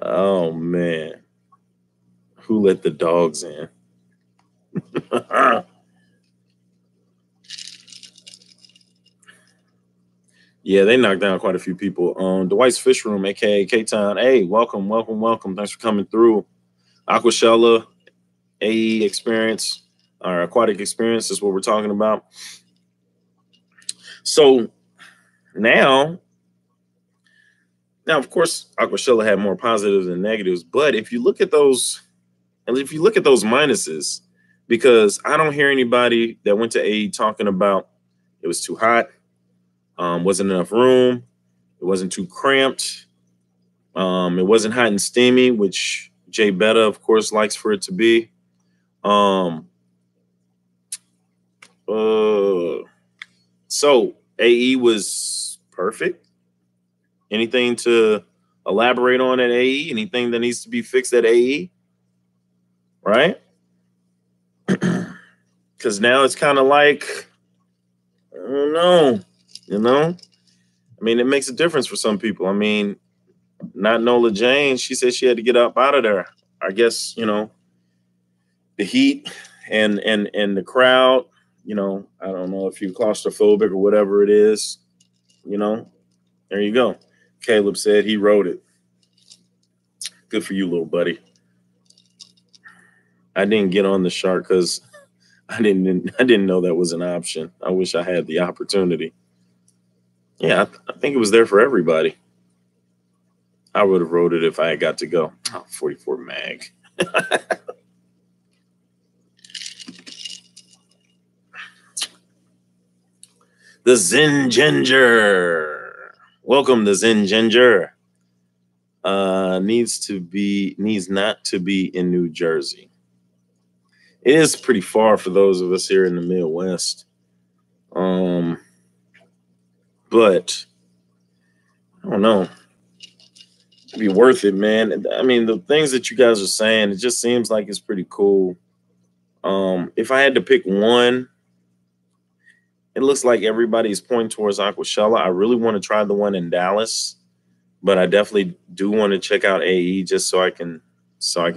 Oh, man. Who let the dogs in? Yeah, they knocked down quite a few people. Dwight's Fish Room, a.k.a. K-Town. Hey, welcome. Thanks for coming through. Aquashella, AE experience, or aquatic experience is what we're talking about. So now, of course, Aquashella had more positives than negatives. But if you look at those minuses, because I don't hear anybody that went to AE talking about it was too hot, wasn't enough room, it wasn't too cramped, it wasn't hot and steamy, which Jay Betta, of course, likes for it to be. So AE was perfect. Anything to elaborate on at AE? Anything that needs to be fixed at AE? Right? Because now it's kind of like, I don't know, I mean, it makes a difference for some people. I mean, not Nola Jane, she said she had to get up out of there. I guess, the heat and the crowd. You know, I don't know if you're claustrophobic or whatever it is. You know, there you go. Caleb said he wrote it. Good for you, little buddy. I didn't get on the shark because I didn't know that was an option. I wish I had the opportunity. Yeah, I think it was there for everybody. I would have wrote it if I had got to go. Oh, 44 mag. The Zen Ginger. Welcome, the Zen Ginger. Needs not to be in New Jersey. It is pretty far for those of us here in the Midwest. But I don't know. It'd be worth it, man. I mean, the things that you guys are saying, it just seems like it's pretty cool. If I had to pick one, it looks like everybody's pointing towards Aquashella. I really want to try the one in Dallas, but I definitely do want to check out AE just so I can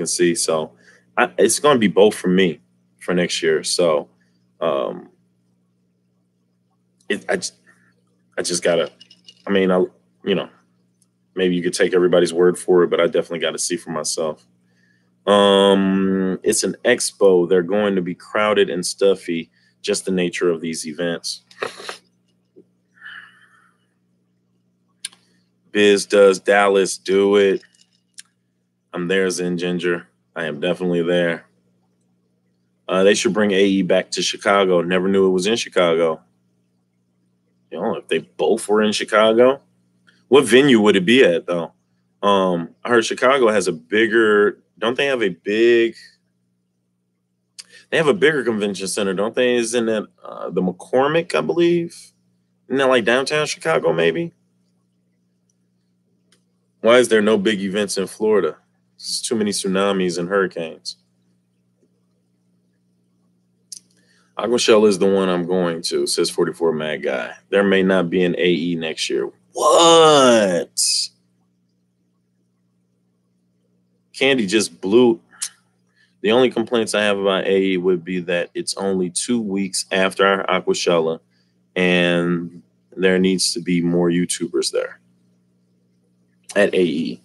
see. So it's going to be both for me for next year. So I just gotta. I mean, maybe you could take everybody's word for it, but I definitely got to see for myself. It's an expo. They're going to be crowded and stuffy. Just the nature of these events. Biz does Dallas, do it. I'm there, Zen Ginger. I am definitely there. They should bring AE back to Chicago. Never knew it was in Chicago. You know, if they both were in Chicago, what venue would it be at though? I heard Chicago has a bigger. Don't they have a big? They have a bigger convention center, don't they? Isn't it the McCormick, I believe? Isn't that like downtown Chicago, maybe? Why is there no big events in Florida? There's too many tsunamis and hurricanes. Aquashella is the one I'm going to, says 44 Mad Guy. There may not be an AE next year. What? Candy just blew. The only complaints I have about AE would be that it's only 2 weeks after Aquashella, and there needs to be more YouTubers there at AE.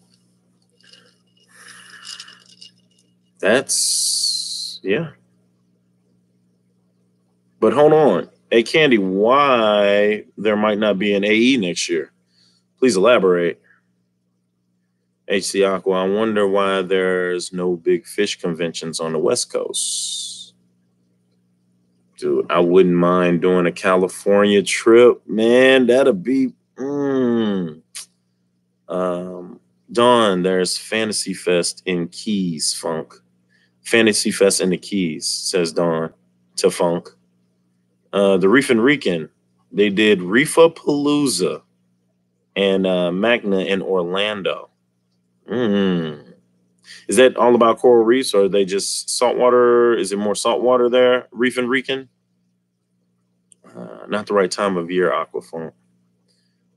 That's, yeah. But hold on. Hey, Candy, why there might not be an AE next year? Please elaborate. HC Aqua, I wonder why there's no big fish conventions on the West Coast. Dude, I wouldn't mind doing a California trip. Man, that'd be... Dawn, there's Fantasy Fest in Keys, Funk. Fantasy Fest in the Keys, says Dawn to Funk. The Reef and Rican, they did Reefapalooza and Magna in Orlando. Is that all about coral reefs, or are they just saltwater? Is it more saltwater there, Reef and Rican? Not the right time of year, Aquafunk.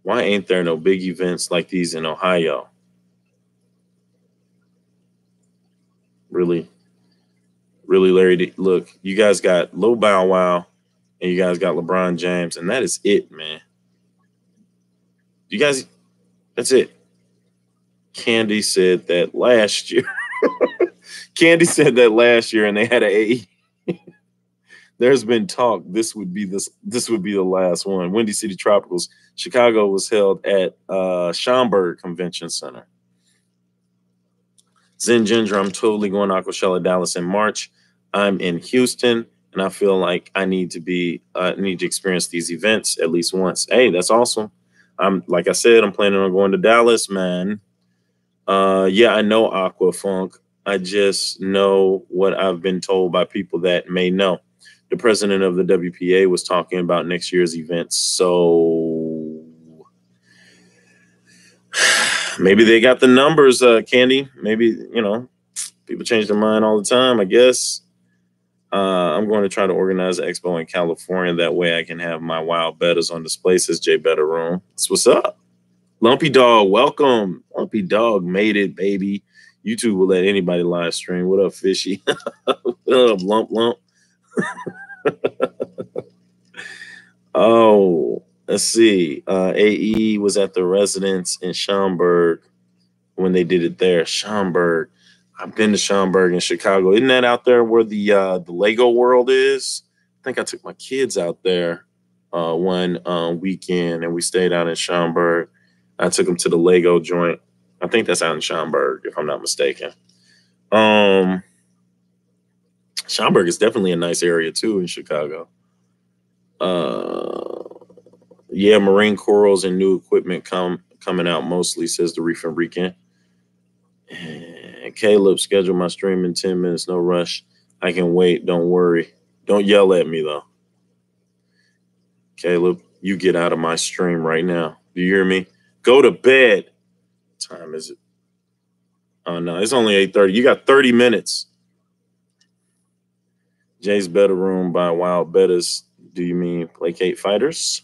Why ain't there no big events like these in Ohio? Really, Larry, look, you guys got Lil Bow Wow and you guys got LeBron James, and that is it, man. You guys, that's it. Candy said that last year. Candy said that last year, and they had an AE. There's been talk this would be the last one. Windy City Tropicals, Chicago was held at Schaumburg Convention Center. Zen Ginger, I'm totally going to Aquashella Dallas in March. I'm in Houston, and I feel like I need to experience these events at least once. Hey, that's awesome. Like I said, I'm planning on going to Dallas, man. Yeah, I know Aquafunk. I just know what I've been told by people that may know. The president of the WPA was talking about next year's events. So maybe they got the numbers, Candy. Maybe, people change their mind all the time, I guess. I'm going to try to organize an expo in California. That way I can have my wild betters on display, says Jay Better Room. That's what's up. Lumpy Dog, welcome. Lumpy Dog made it, baby. YouTube will let anybody live stream. What up, Fishy? What Lump, lump. Oh, let's see. AE was at the residence in Schaumburg when they did it there. Schaumburg. I've been to Schaumburg in Chicago. Isn't that out there where the Lego World is? I think I took my kids out there one weekend, and we stayed out in Schaumburg. I took them to the Lego joint. I think that's out in Schaumburg, if I'm not mistaken. Schaumburg is definitely a nice area too in Chicago. Yeah, marine corals and new equipment coming out mostly, says the Reef and Rican. And Caleb, schedule my stream in 10 minutes. No rush. I can wait. Don't worry. Don't yell at me, though. Caleb, you get out of my stream right now. Do you hear me? Go to bed. What time is it? Oh, no, it's only 8:30. You got 30 minutes. Jay's Better Room by Wild Bettas. Do you mean placate fighters?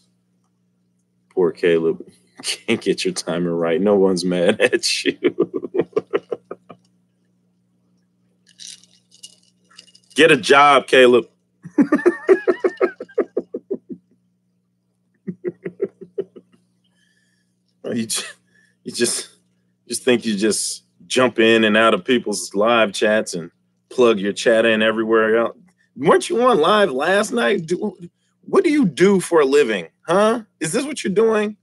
Poor Caleb. Can't get your timing right. No one's mad at you. Get a job, Caleb. You just think you just jump in and out of people's live chats and plug your chat in everywhere else. Weren't you on live last night? What do you do for a living? Huh? Is this what you're doing?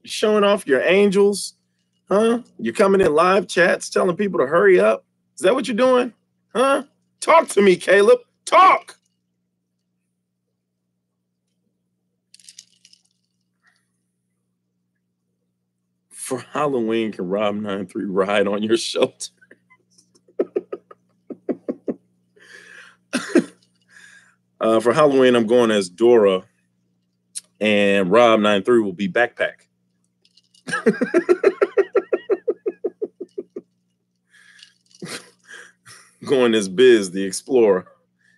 You're showing off your angels? Huh? You're coming in live chats telling people to hurry up? Is that what you're doing? Huh? Talk to me, Caleb. Talk. For Halloween, can Rob 93 ride on your shelter? For Halloween, I'm going as Dora, and Rob 93 will be backpack. Going as Biz, the Explorer.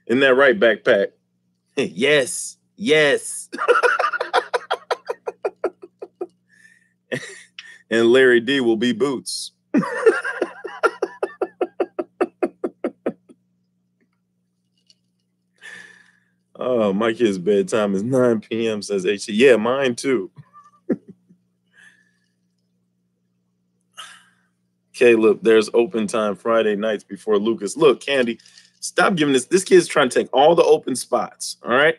Isn't that right, backpack? Yes, yes. And Larry D will be Boots. Oh, my kid's bedtime is 9 p.m., says HC. Yeah, mine too. Caleb, there's open time Friday nights before Lucas. Look, Candy, stop giving this. This kid's trying to take all the open spots, all right?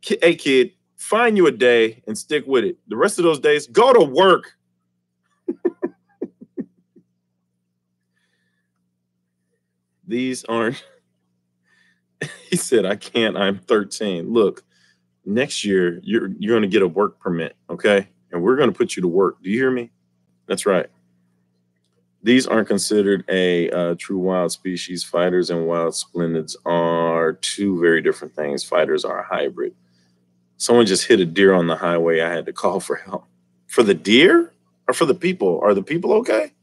Hey, kid, find you a day and stick with it. The rest of those days, go to work. These aren't... He said, I can't. I'm 13. Look, next year, you're going to get a work permit, okay? And we're going to put you to work. Do you hear me? That's right. These aren't considered a true wild species. Fighters and wild splendids are two very different things. Fighters are a hybrid. Someone just hit a deer on the highway. I had to call for help. For the deer or for the people? Are the people okay?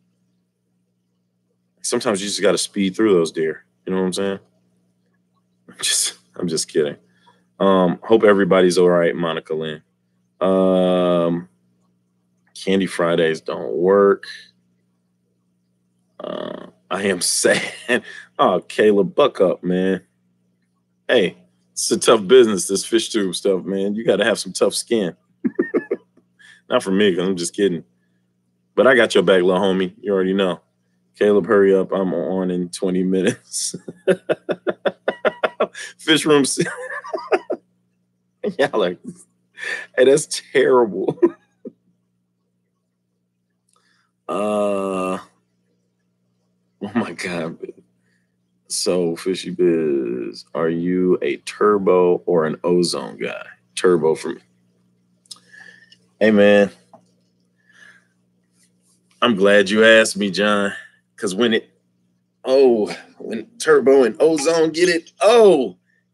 Sometimes you just got to speed through those deer. You know what I'm saying? I'm just kidding. Hope everybody's all right, Monica Lynn. Candy Fridays don't work. I am sad. Oh, Caleb, buck up, man. Hey, it's a tough business, this fish tube stuff, man. You got to have some tough skin. Not for me, because I'm just kidding. But I got your back, little homie. You already know. Caleb, hurry up. I'm on in 20 minutes. Fish room. Yeah, like, hey, that's terrible. Oh my God. So, Fishy Biz, are you a turbo or an ozone guy? Turbo for me. Hey, man. I'm glad you asked me, John, because when turbo and ozone get it,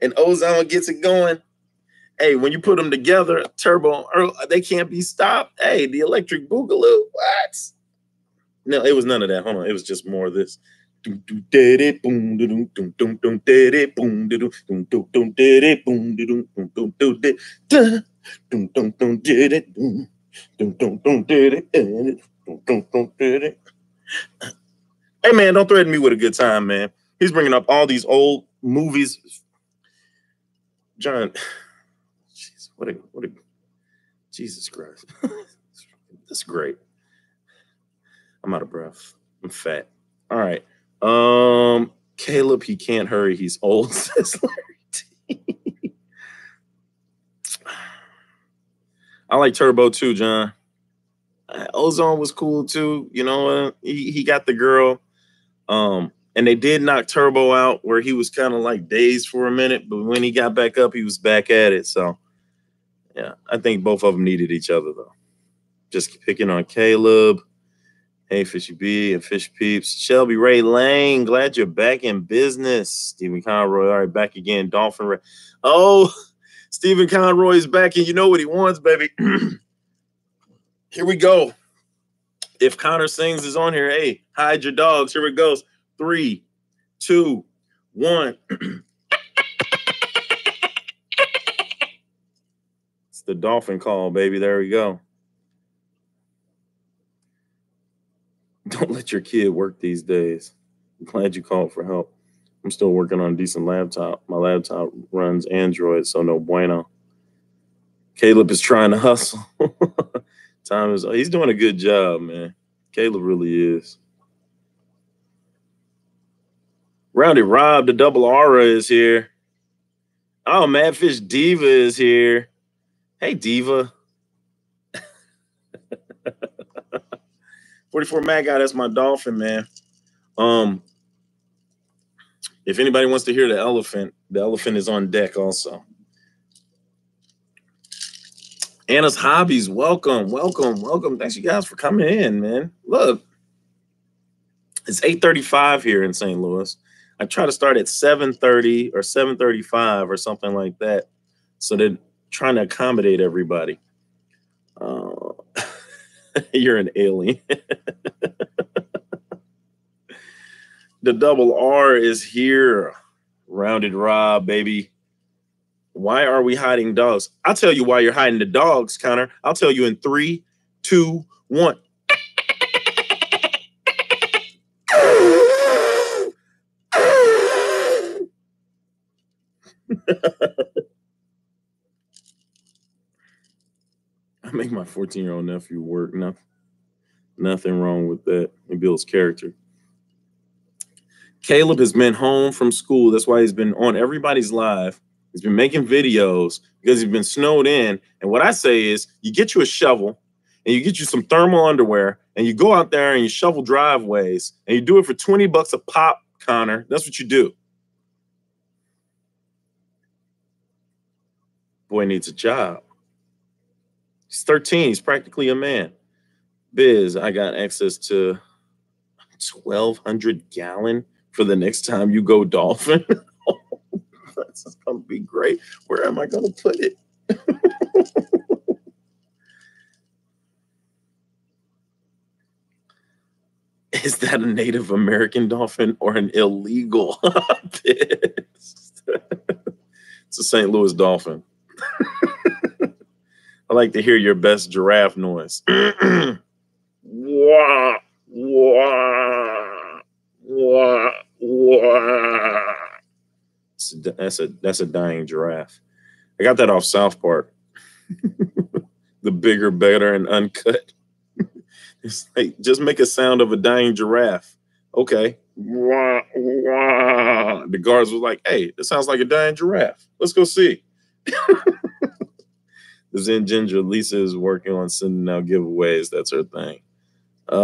and ozone gets it going. Hey, when you put them together, turbo, they can't be stopped. Hey, the electric boogaloo, what? No, it was none of that. Hold on, it was just more of this. Hey, man, don't threaten me with a good time, man. He's bringing up all these old movies. John, jeez, what a Jesus Christ. That's great. I'm out of breath. I'm fat. All right. Caleb, he can't hurry. He's old, says Larry T. I like Turbo too, John. Ozone was cool too. You know, he got the girl. And they did knock Turbo out where he was kind of like dazed for a minute, but when he got back up, he was back at it. So, yeah, I think both of them needed each other, though. Just picking on Caleb. Hey, Fishy B and Fish Peeps. Shelby Ray Lane, glad you're back in business. Stephen Conroy, all right, back again. Dolphin Ray. Oh, Stephen Conroy is back, and you know what he wants, baby. Here we go. If Connor Sings is on here, hey, hide your dogs. Here it goes. 3, 2, 1. It's the dolphin call, baby. There we go. Don't let your kid work these days. I'm glad you called for help. I'm still working on a decent laptop. My laptop runs Android, so no bueno. Caleb is trying to hustle. He's doing a good job, man. Caleb really is. Rounded Rob, the double aura is here. Oh, Madfish Diva is here. Hey, Diva. 44 Mad Guy, that's my dolphin, man. If anybody wants to hear the elephant is on deck also. Anna's Hobbies, welcome. Thanks you guys for coming in, man. Look, it's 8:35 here in St. Louis. I try to start at 7:30 or 7:35 or something like that. So they're trying to accommodate everybody. You're an alien. The double R is here. Rounded Rob, baby. Why are we hiding dogs? I'll tell you why you're hiding the dogs, Connor. I'll tell you in 3, 2, 1. I make my 14-year-old nephew work. Nothing wrong with that. It builds character. Caleb has been home from school. That's why he's been on everybody's live. He's been making videos because he's been snowed in. And what I say is you get you a shovel and you get you some thermal underwear and you go out there and you shovel driveways and you do it for $20 a pop, Connor. That's what you do. Boy needs a job. He's 13. He's practically a man. Biz, I got access to 1,200 gallon for the next time you go dolphin. That's going to be great. Where am I going to put it? Is that a Native American dolphin or an illegal? It's a St. Louis dolphin. I like to hear your best giraffe noise. Wah, wah, wah, wah. That's a dying giraffe. I got that off South Park. The bigger, better, and uncut. It's like just make a sound of a dying giraffe. Okay. Wah, wah. The guards were like, "Hey, it sounds like a dying giraffe. Let's go see." The Zen Ginger Lisa is working on sending out giveaways. That's her thing. I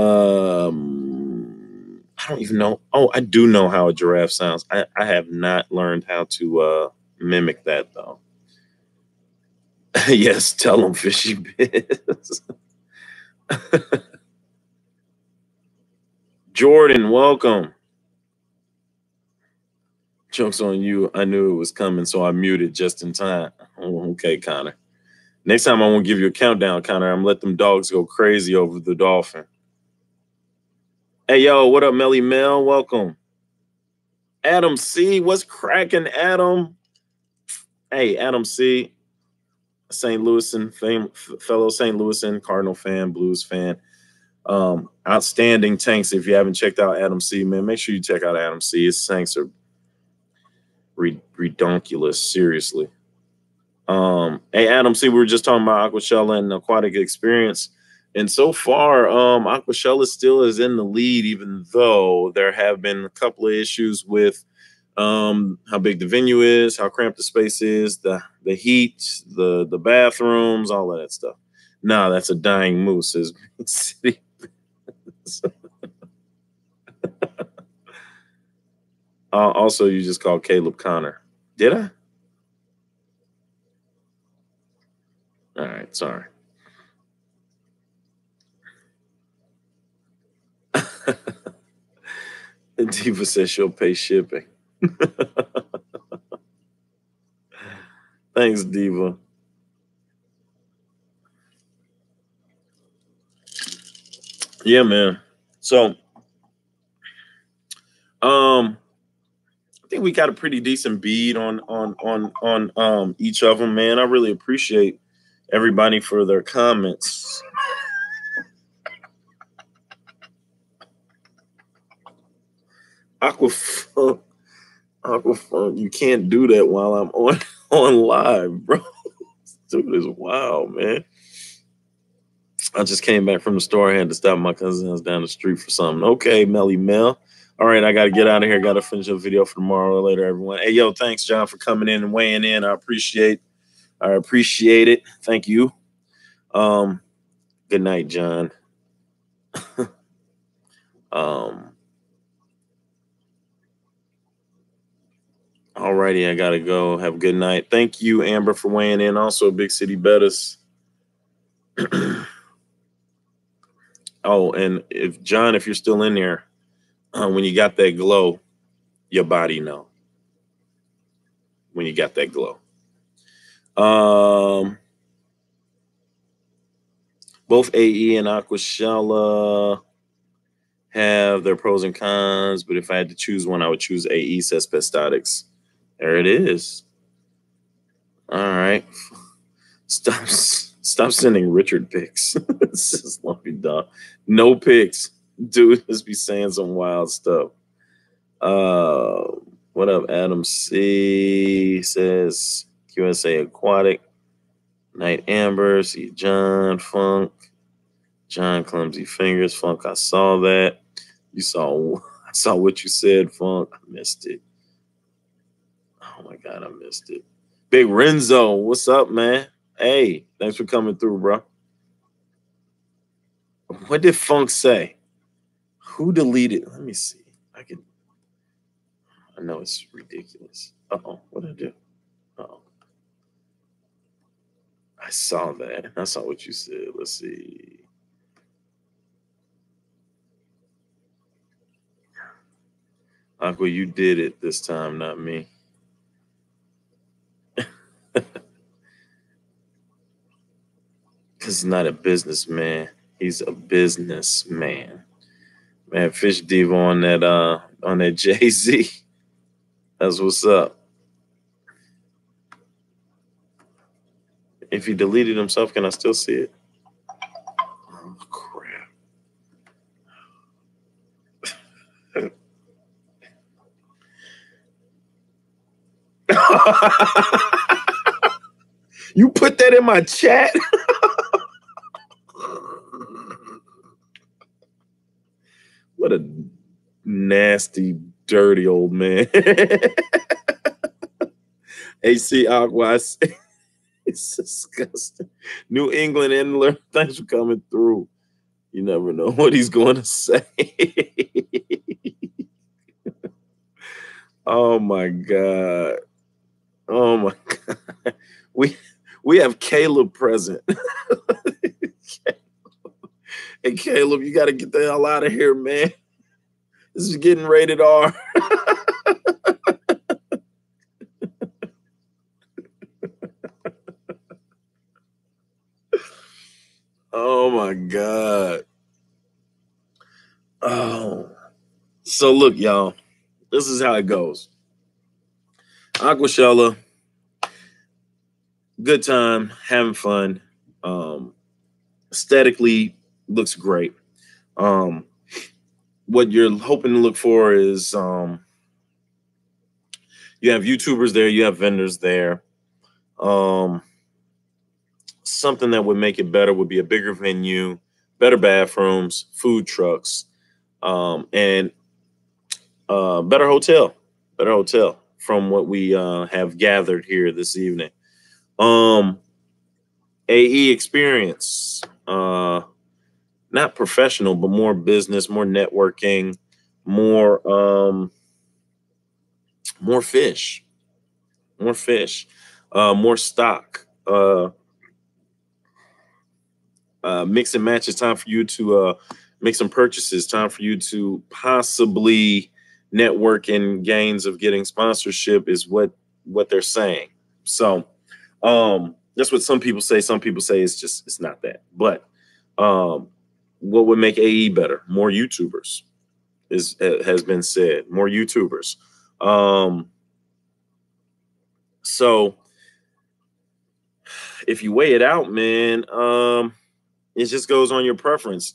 don't even know. Oh, I do know how a giraffe sounds. I have not learned how to mimic that, though. Yes, tell them, Fishy Biz. Jordan, welcome. Joke's on you. I knew it was coming, so I muted just in time. Oh, okay, Connor. Next time I won't give you a countdown, Connor. I'm gonna let them dogs go crazy over the dolphin. Hey, yo, what up, Melly Mel? Welcome. Adam C, what's cracking, Adam? Hey, Adam C, St. Louisan, fellow St. Louisan, Cardinal fan, Blues fan. Outstanding tanks. If you haven't checked out Adam C, man, make sure you check out Adam C. His tanks are Redonkulous, seriously. Hey Adam, see, we were just talking about Aquashella and Aquatic experience. And so far, Aquashella still is in the lead, even though there have been a couple of issues with how big the venue is, how cramped the space is, the heat, the bathrooms, all of that stuff. Nah, that's a dying moose, says City. Also, you just called Caleb Connor. Did I? All right, sorry. Diva says she'll pay shipping. Thanks, Diva. Yeah, man. So, I think we got a pretty decent bead on each of them, man. I really appreciate everybody for their comments. Aquafunk, you can't do that while I'm on live, bro. Dude is wild, man. I just came back from the store. I had to stop my cousins down the street for something. Okay, Melly Mel. All right, I got to get out of here. Got to finish a video for tomorrow or later, everyone. Hey, yo, thanks, John, for coming in and weighing in. I appreciate it. Thank you. Good night, John. Alrighty, I gotta go. Have a good night. Thank you, Amber, for weighing in. Also, Big City Bettis. Oh, and if you're still in there, when you got that glow, your body know. When you got that glow. Both AE and Aquashella have their pros and cons, but if I had to choose one, I would choose AE, says Pestotics. There it is. All right. Stop sending Richard pics. This is Lumpy Dog. No pics. Dude, just be saying some wild stuff. What up, Adam C says QSA Aquatic. Night Amber, see John Funk. John Clumsy Fingers. Funk, I saw that. I saw what you said, Funk. I missed it. Oh my God, I missed it. Big Renzo, what's up, man? Hey, thanks for coming through, bro. What did Funk say? Who deleted? Let me see. I know it's ridiculous. Uh-oh, what did I do? Uh-oh. I saw that. I saw what you said. Let's see. Aqua, you did it this time, not me. He's not a businessman. He's a businessman. Man, Fish Diva on that Jay-Z. That's what's up. If he deleted himself, can I still see it? Oh, crap. You put that in my chat? What a nasty, dirty old man. AC Aqua, it's disgusting. New England Endler, thanks for coming through. You never know what he's going to say. Oh my God. Oh my God. We have Caleb present. Hey Caleb, you got to get the hell out of here, man. This is getting rated R. Oh my God. Oh. So look, y'all. This is how it goes. Aquashella, good time, having fun. Aesthetically looks great. What you're hoping to look for is You have YouTubers there, you have vendors there. Something that would make it better would be a bigger venue, better bathrooms, food trucks, and better hotel. Better hotel from what we have gathered here this evening. AE experience, not professional, but more business, more networking, more fish, more fish, more stock. Mix and match. It's time for you to make some purchases. Time for you to possibly network and gains of getting sponsorship is what they're saying. So that's what some people say. Some people say it's not that. But what would make AE better? More YouTubers has been said. More YouTubers. So if you weigh it out, man, it just goes on your preference.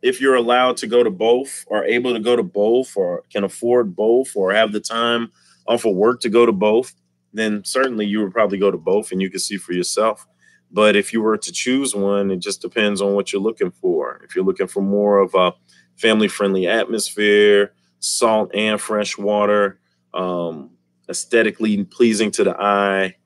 If you're allowed to go to both, or able to go to both, or can afford both, or have the time off of work to go to both, then certainly you would probably go to both and you can see for yourself. But if you were to choose one, it just depends on what you're looking for. If you're looking for more of a family-friendly atmosphere, salt and fresh water, aesthetically pleasing to the eye,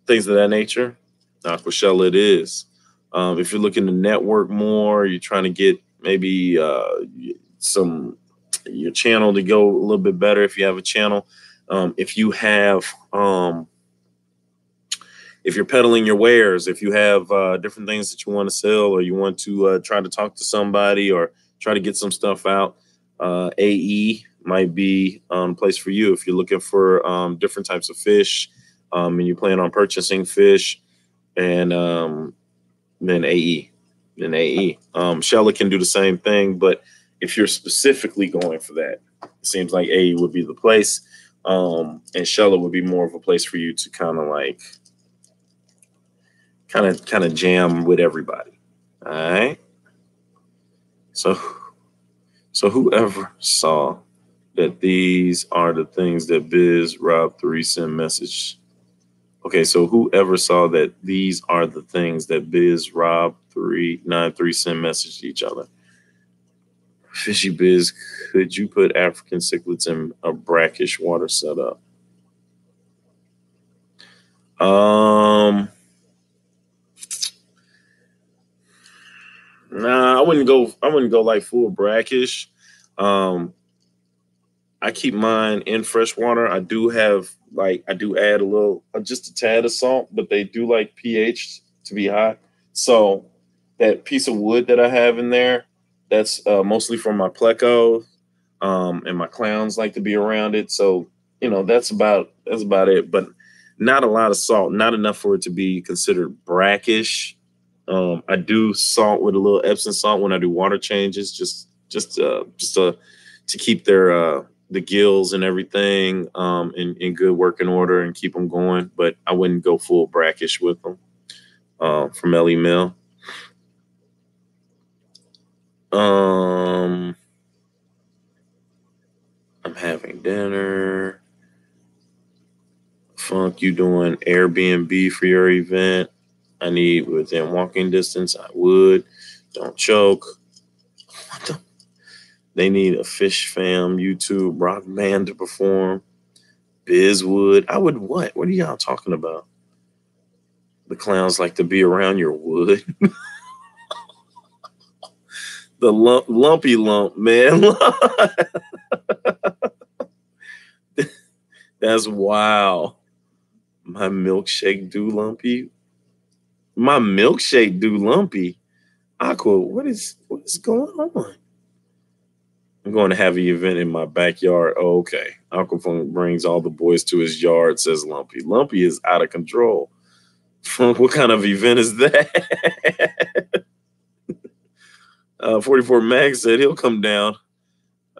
things of that nature, Aquashella it is. If you're looking to network more, you're trying to get maybe your channel to go a little bit better if you have a channel. If you have if you're peddling your wares, if you have different things that you want to sell, or you want to try to talk to somebody or try to get some stuff out, AE might be a place for you. If you're looking for different types of fish, and you plan on purchasing fish, and then AE. Shella can do the same thing, but if you're specifically going for that, it seems like AE would be the place. And Shella would be more of a place for you to kind of jam with everybody. All right. So whoever saw that these are the things that Biz Rob 3 sent message. Okay, so whoever saw that these are the things that Biz Rob 393 send message to each other. Fishy Biz, could you put African cichlids in a brackish water setup? Nah, I wouldn't go like full brackish. I keep mine in fresh water. I do add a little, just a tad of salt, but they do like pH to be high. So that piece of wood that I have in there, that's mostly from my pleco, and my clowns like to be around it. So, that's about it, but not a lot of salt, not enough for it to be considered brackish. I do salt with a little Epsom salt when I do water changes, just to keep their the gills and everything in good working order and keep them going. But I wouldn't go full brackish with them. From Ellie Mill. I'm having dinner. Funk, you doing Airbnb for your event? I need within walking distance. I would. Don't choke. They need a Fish Fam YouTube rock band to perform. Biz would. I would what? What are y'all talking about? The clowns like to be around your wood. The lumpy lump, man. That's wow. My milkshake do lumpy. My milkshake do lumpy. Aqua, what is going on? I'm going to have an event in my backyard. Oh, okay. Aquafunk brings all the boys to his yard, says Lumpy. Lumpy is out of control. What kind of event is that? 44 Mag said he'll come down.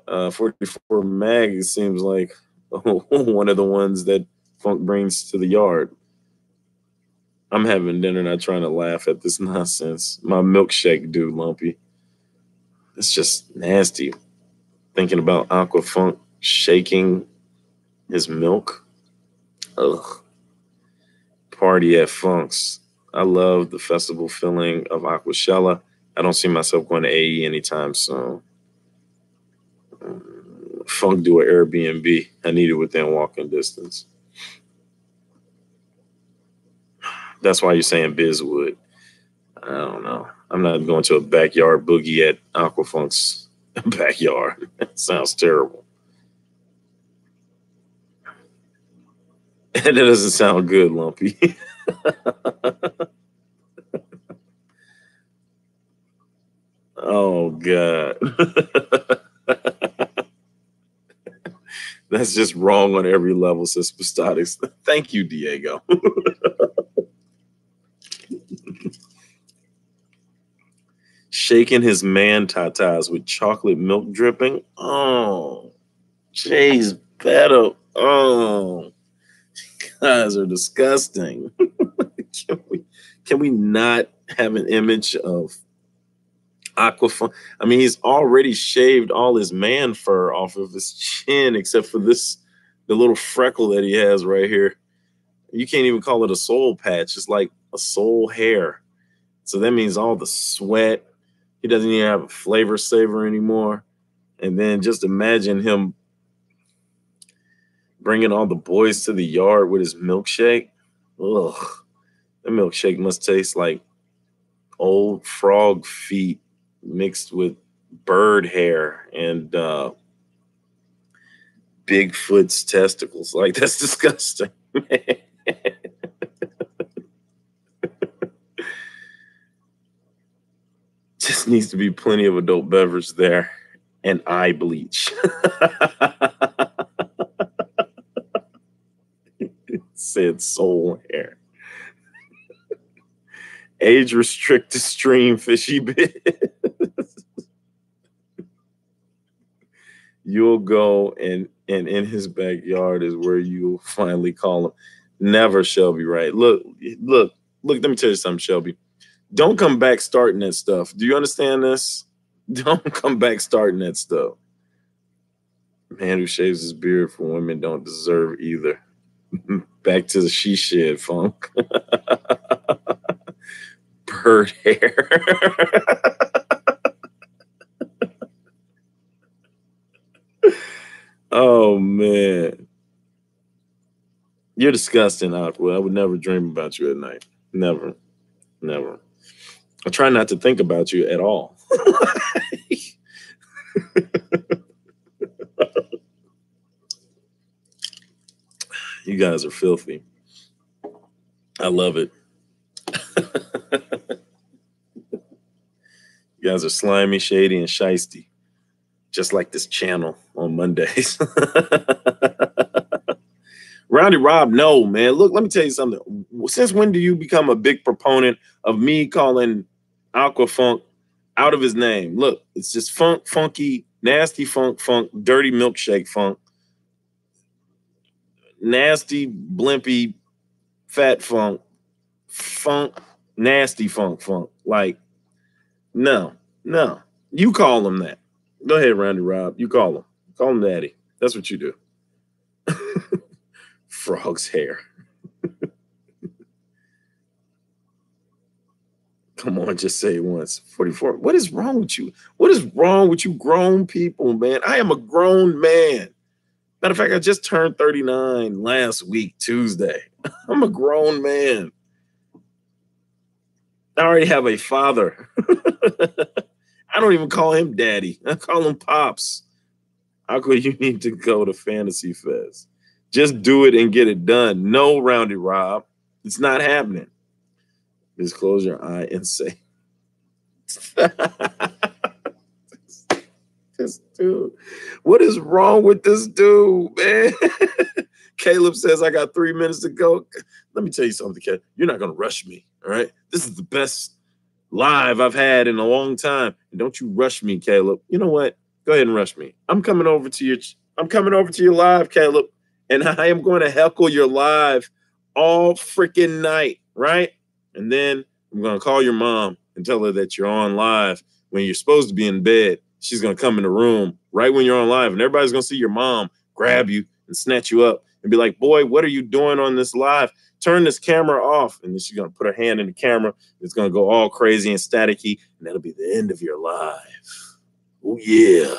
44 Mag seems like one of the ones that Funk brings to the yard. I'm having dinner, not trying to laugh at this nonsense. My milkshake dude, Lumpy. It's just nasty. Thinking about Aquafunk shaking His milk. Ugh. Party at Funk's. I love the festival feeling of Aquashella. I don't see myself going to AE anytime soon. Funk do an Airbnb. I need it within walking distance. That's why you're saying Bizwood. I don't know. I'm not going to a backyard boogie at Aquafunk's backyard. That sounds terrible. That doesn't sound good, Lumpy. Oh, God. That's just wrong on every level, says Spastatics. Thank you, Diego. Shaking his man tatas with chocolate milk dripping. Oh, Jay's better. Oh, guys are disgusting. can we not have an image of Aquafun? I mean, he's already shaved all his man fur off of his chin, except for the little freckle that he has right here. You can't even call it a soul patch. It's like a soul hair. So that means all the sweat. He doesn't even have a flavor saver anymore. And then just imagine him bringing all the boys to the yard with his milkshake. Ugh. The milkshake must taste like old frog feet mixed with bird hair and Bigfoot's testicles. Like, that's disgusting. Just needs to be plenty of adult beverage there and eye bleach. Said soul hair. Age restricted stream fishy bit. You'll go and in his backyard is where you'll finally call him. Never, Shelby, right? Look, let me tell you something, Shelby. Don't come back starting that stuff. Do you understand this? Don't come back starting that stuff. Man who shaves his beard for women don't deserve either. Back to the she shed funk. Bird hair. Oh, man. You're disgusting, Aqua. I would never dream about you at night. Never. Never. I try not to think about you at all. You guys are filthy. I love it. You guys are slimy, shady, and shisty. Just like this channel on Mondays. Roundy Rob, no, man. Look, let me tell you something. Since when do you become a big proponent of me calling Aquafunk out of his name? Look, it's just funk, funky, nasty funk, dirty milkshake funk, nasty, blimpy, fat funk, nasty funk. Like, no. You call him that. Go ahead, Roundy Rob. You call him. Call him daddy. That's what you do. Frog's hair. Come on, just say it once. 44. What is wrong with you? What is wrong with you grown people, man? I am a grown man. Matter of fact, I just turned 39 last week, Tuesday. I'm a grown man. I already have a father. I don't even call him daddy. I call him pops. Aqua, you need to go to Fantasy Fest. Just do it and get it done. No, Roundy Rob. It's not happening. Just close your eye and say, this dude. What is wrong with this dude, man? Caleb says, I got 3 minutes to go. Let me tell you something, Caleb. You're not going to rush me, all right? This is the best live I've had in a long time. And don't you rush me, Caleb. You know what? Go ahead and rush me. I'm coming over to your live, Caleb. And I am going to heckle your live all freaking night, right? And then I'm going to call your mom and tell her that you're on live when you're supposed to be in bed. She's going to come in the room right when you're on live, and everybody's going to see your mom grab you and snatch you up and be like, boy, what are you doing on this live? Turn this camera off. And then she's going to put her hand in the camera. It's going to go all crazy and staticky. And that'll be the end of your life. Oh, yeah.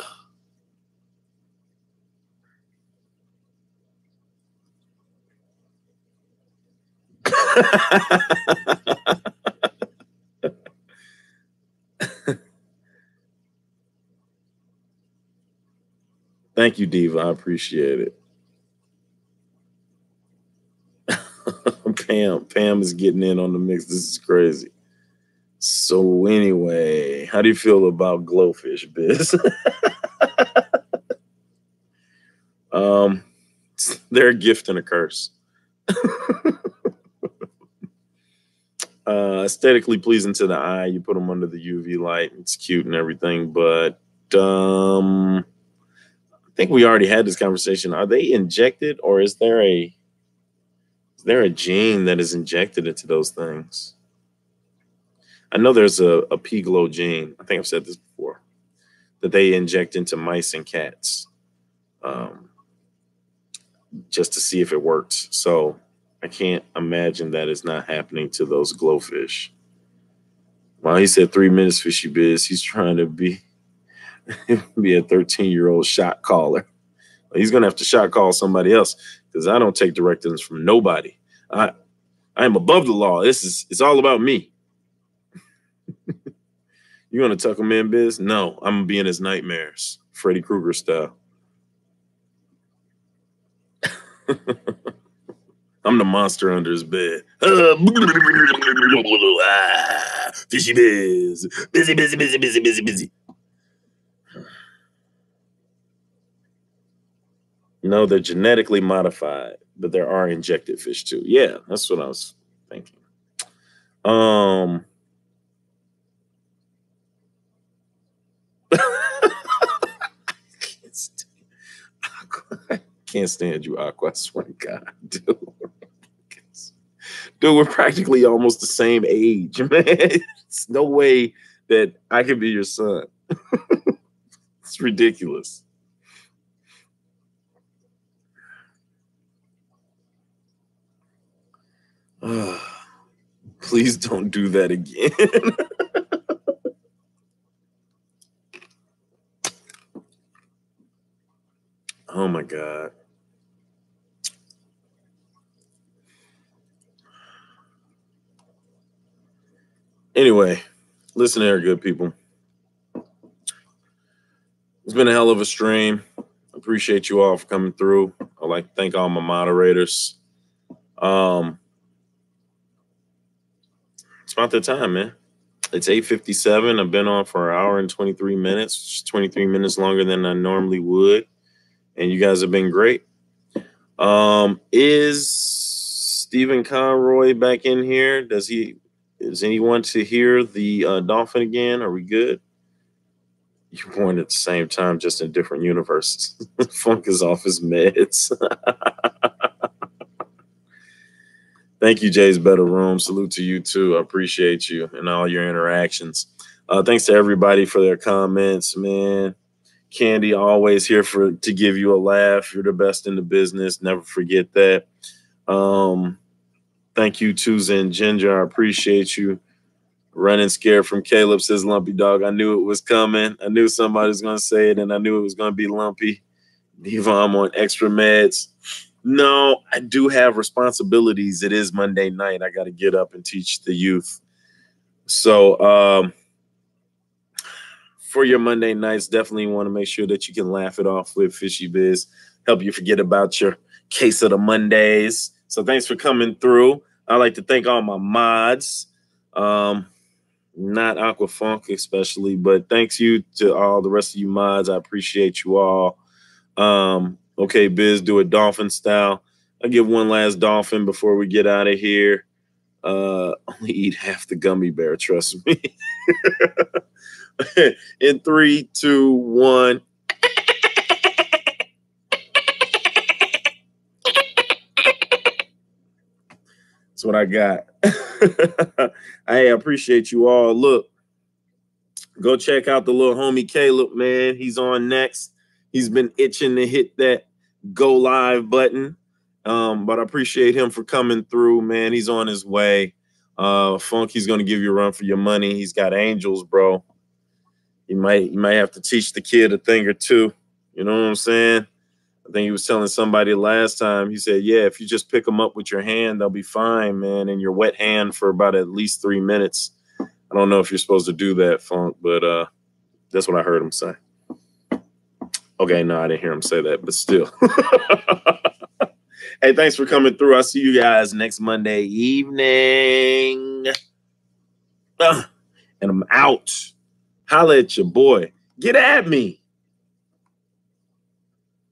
Thank you, Diva. I appreciate it. Pam is getting in on the mix. This is crazy. So anyway, how do you feel about glowfish, Biz? They're a gift and a curse. Aesthetically pleasing to the eye. You put them under the UV light. It's cute and everything, but I think we already had this conversation. Are they injected, or is there a gene that is injected into those things? I know there's a pea glow gene. I think I've said this before, that they inject into mice and cats, just to see if it works. So I can't imagine that is not happening to those glowfish. Well, he said 3 minutes, Fishy Biz. He's trying to be a 13-year-old shot caller. He's gonna have to shot call somebody else, because I don't take directives from nobody. I am above the law. It's all about me. You gonna tuck him in, Biz? No, I'm gonna be in his nightmares, Freddy Krueger style. I'm the monster under his bed. Fishy Biz. Busy. No, they're genetically modified, but there are injected fish too. Yeah, that's what I was thinking. I can't stand you, Aqua. I swear to God, dude. Dude, we're practically almost the same age, man. It's no way that I can be your son. It's ridiculous. Please don't do that again. Oh my God. Anyway, listen here, good people. It's been a hell of a stream. Appreciate you all for coming through. I'd like to thank all my moderators. It's about that time, man. It's 8:57. I've been on for an hour and 23 minutes, 23 minutes longer than I normally would. And you guys have been great. Is Stephen Conroy back in here? Does anyone to hear the dolphin again? Are we good? You're born at the same time, just in different universes. Funk is off his meds. Thank you, Jay's Better Room. Salute to you, too. I appreciate you and all your interactions. Thanks to everybody for their comments, man. Candy, always here to give you a laugh. You're the best in the business. Never forget that. Thank you, Tuesday and Ginger. I appreciate you. Running scared from Caleb says Lumpy Dog. I knew it was coming. I knew somebody was going to say it, and I knew it was going to be Lumpy. Diva, I'm on extra meds. No, I do have responsibilities. It is Monday night. I got to get up and teach the youth. So for your Monday nights, definitely want to make sure that you can laugh it off with Fishy Biz. Help you forget about your case of the Mondays. So thanks for coming through. I'd like to thank all my mods. Not Aquafunk especially, but thanks you to all the rest of you mods. I appreciate you all. Okay, Biz, do it dolphin style. I'll give one last dolphin before we get out of here. Only eat half the gummy bear, trust me. In 3, 2, 1. That's what I got. I appreciate you all. Look, go check out the little homie Caleb, man. He's on next. He's been itching to hit that go live button. But I appreciate him for coming through, man. He's on his way. Funk, he's going to give you a run for your money. He's got angels, bro. You might have to teach the kid a thing or two. You know what I'm saying? I think he was telling somebody last time. He said, yeah, if you just pick them up with your hand, they'll be fine, man. In your wet hand for about at least 3 minutes. I don't know if you're supposed to do that, Funk, but that's what I heard him say. Okay, no, I didn't hear him say that, but still. Hey, thanks for coming through. I'll see you guys next Monday evening. And I'm out. Holla at your boy. Get at me.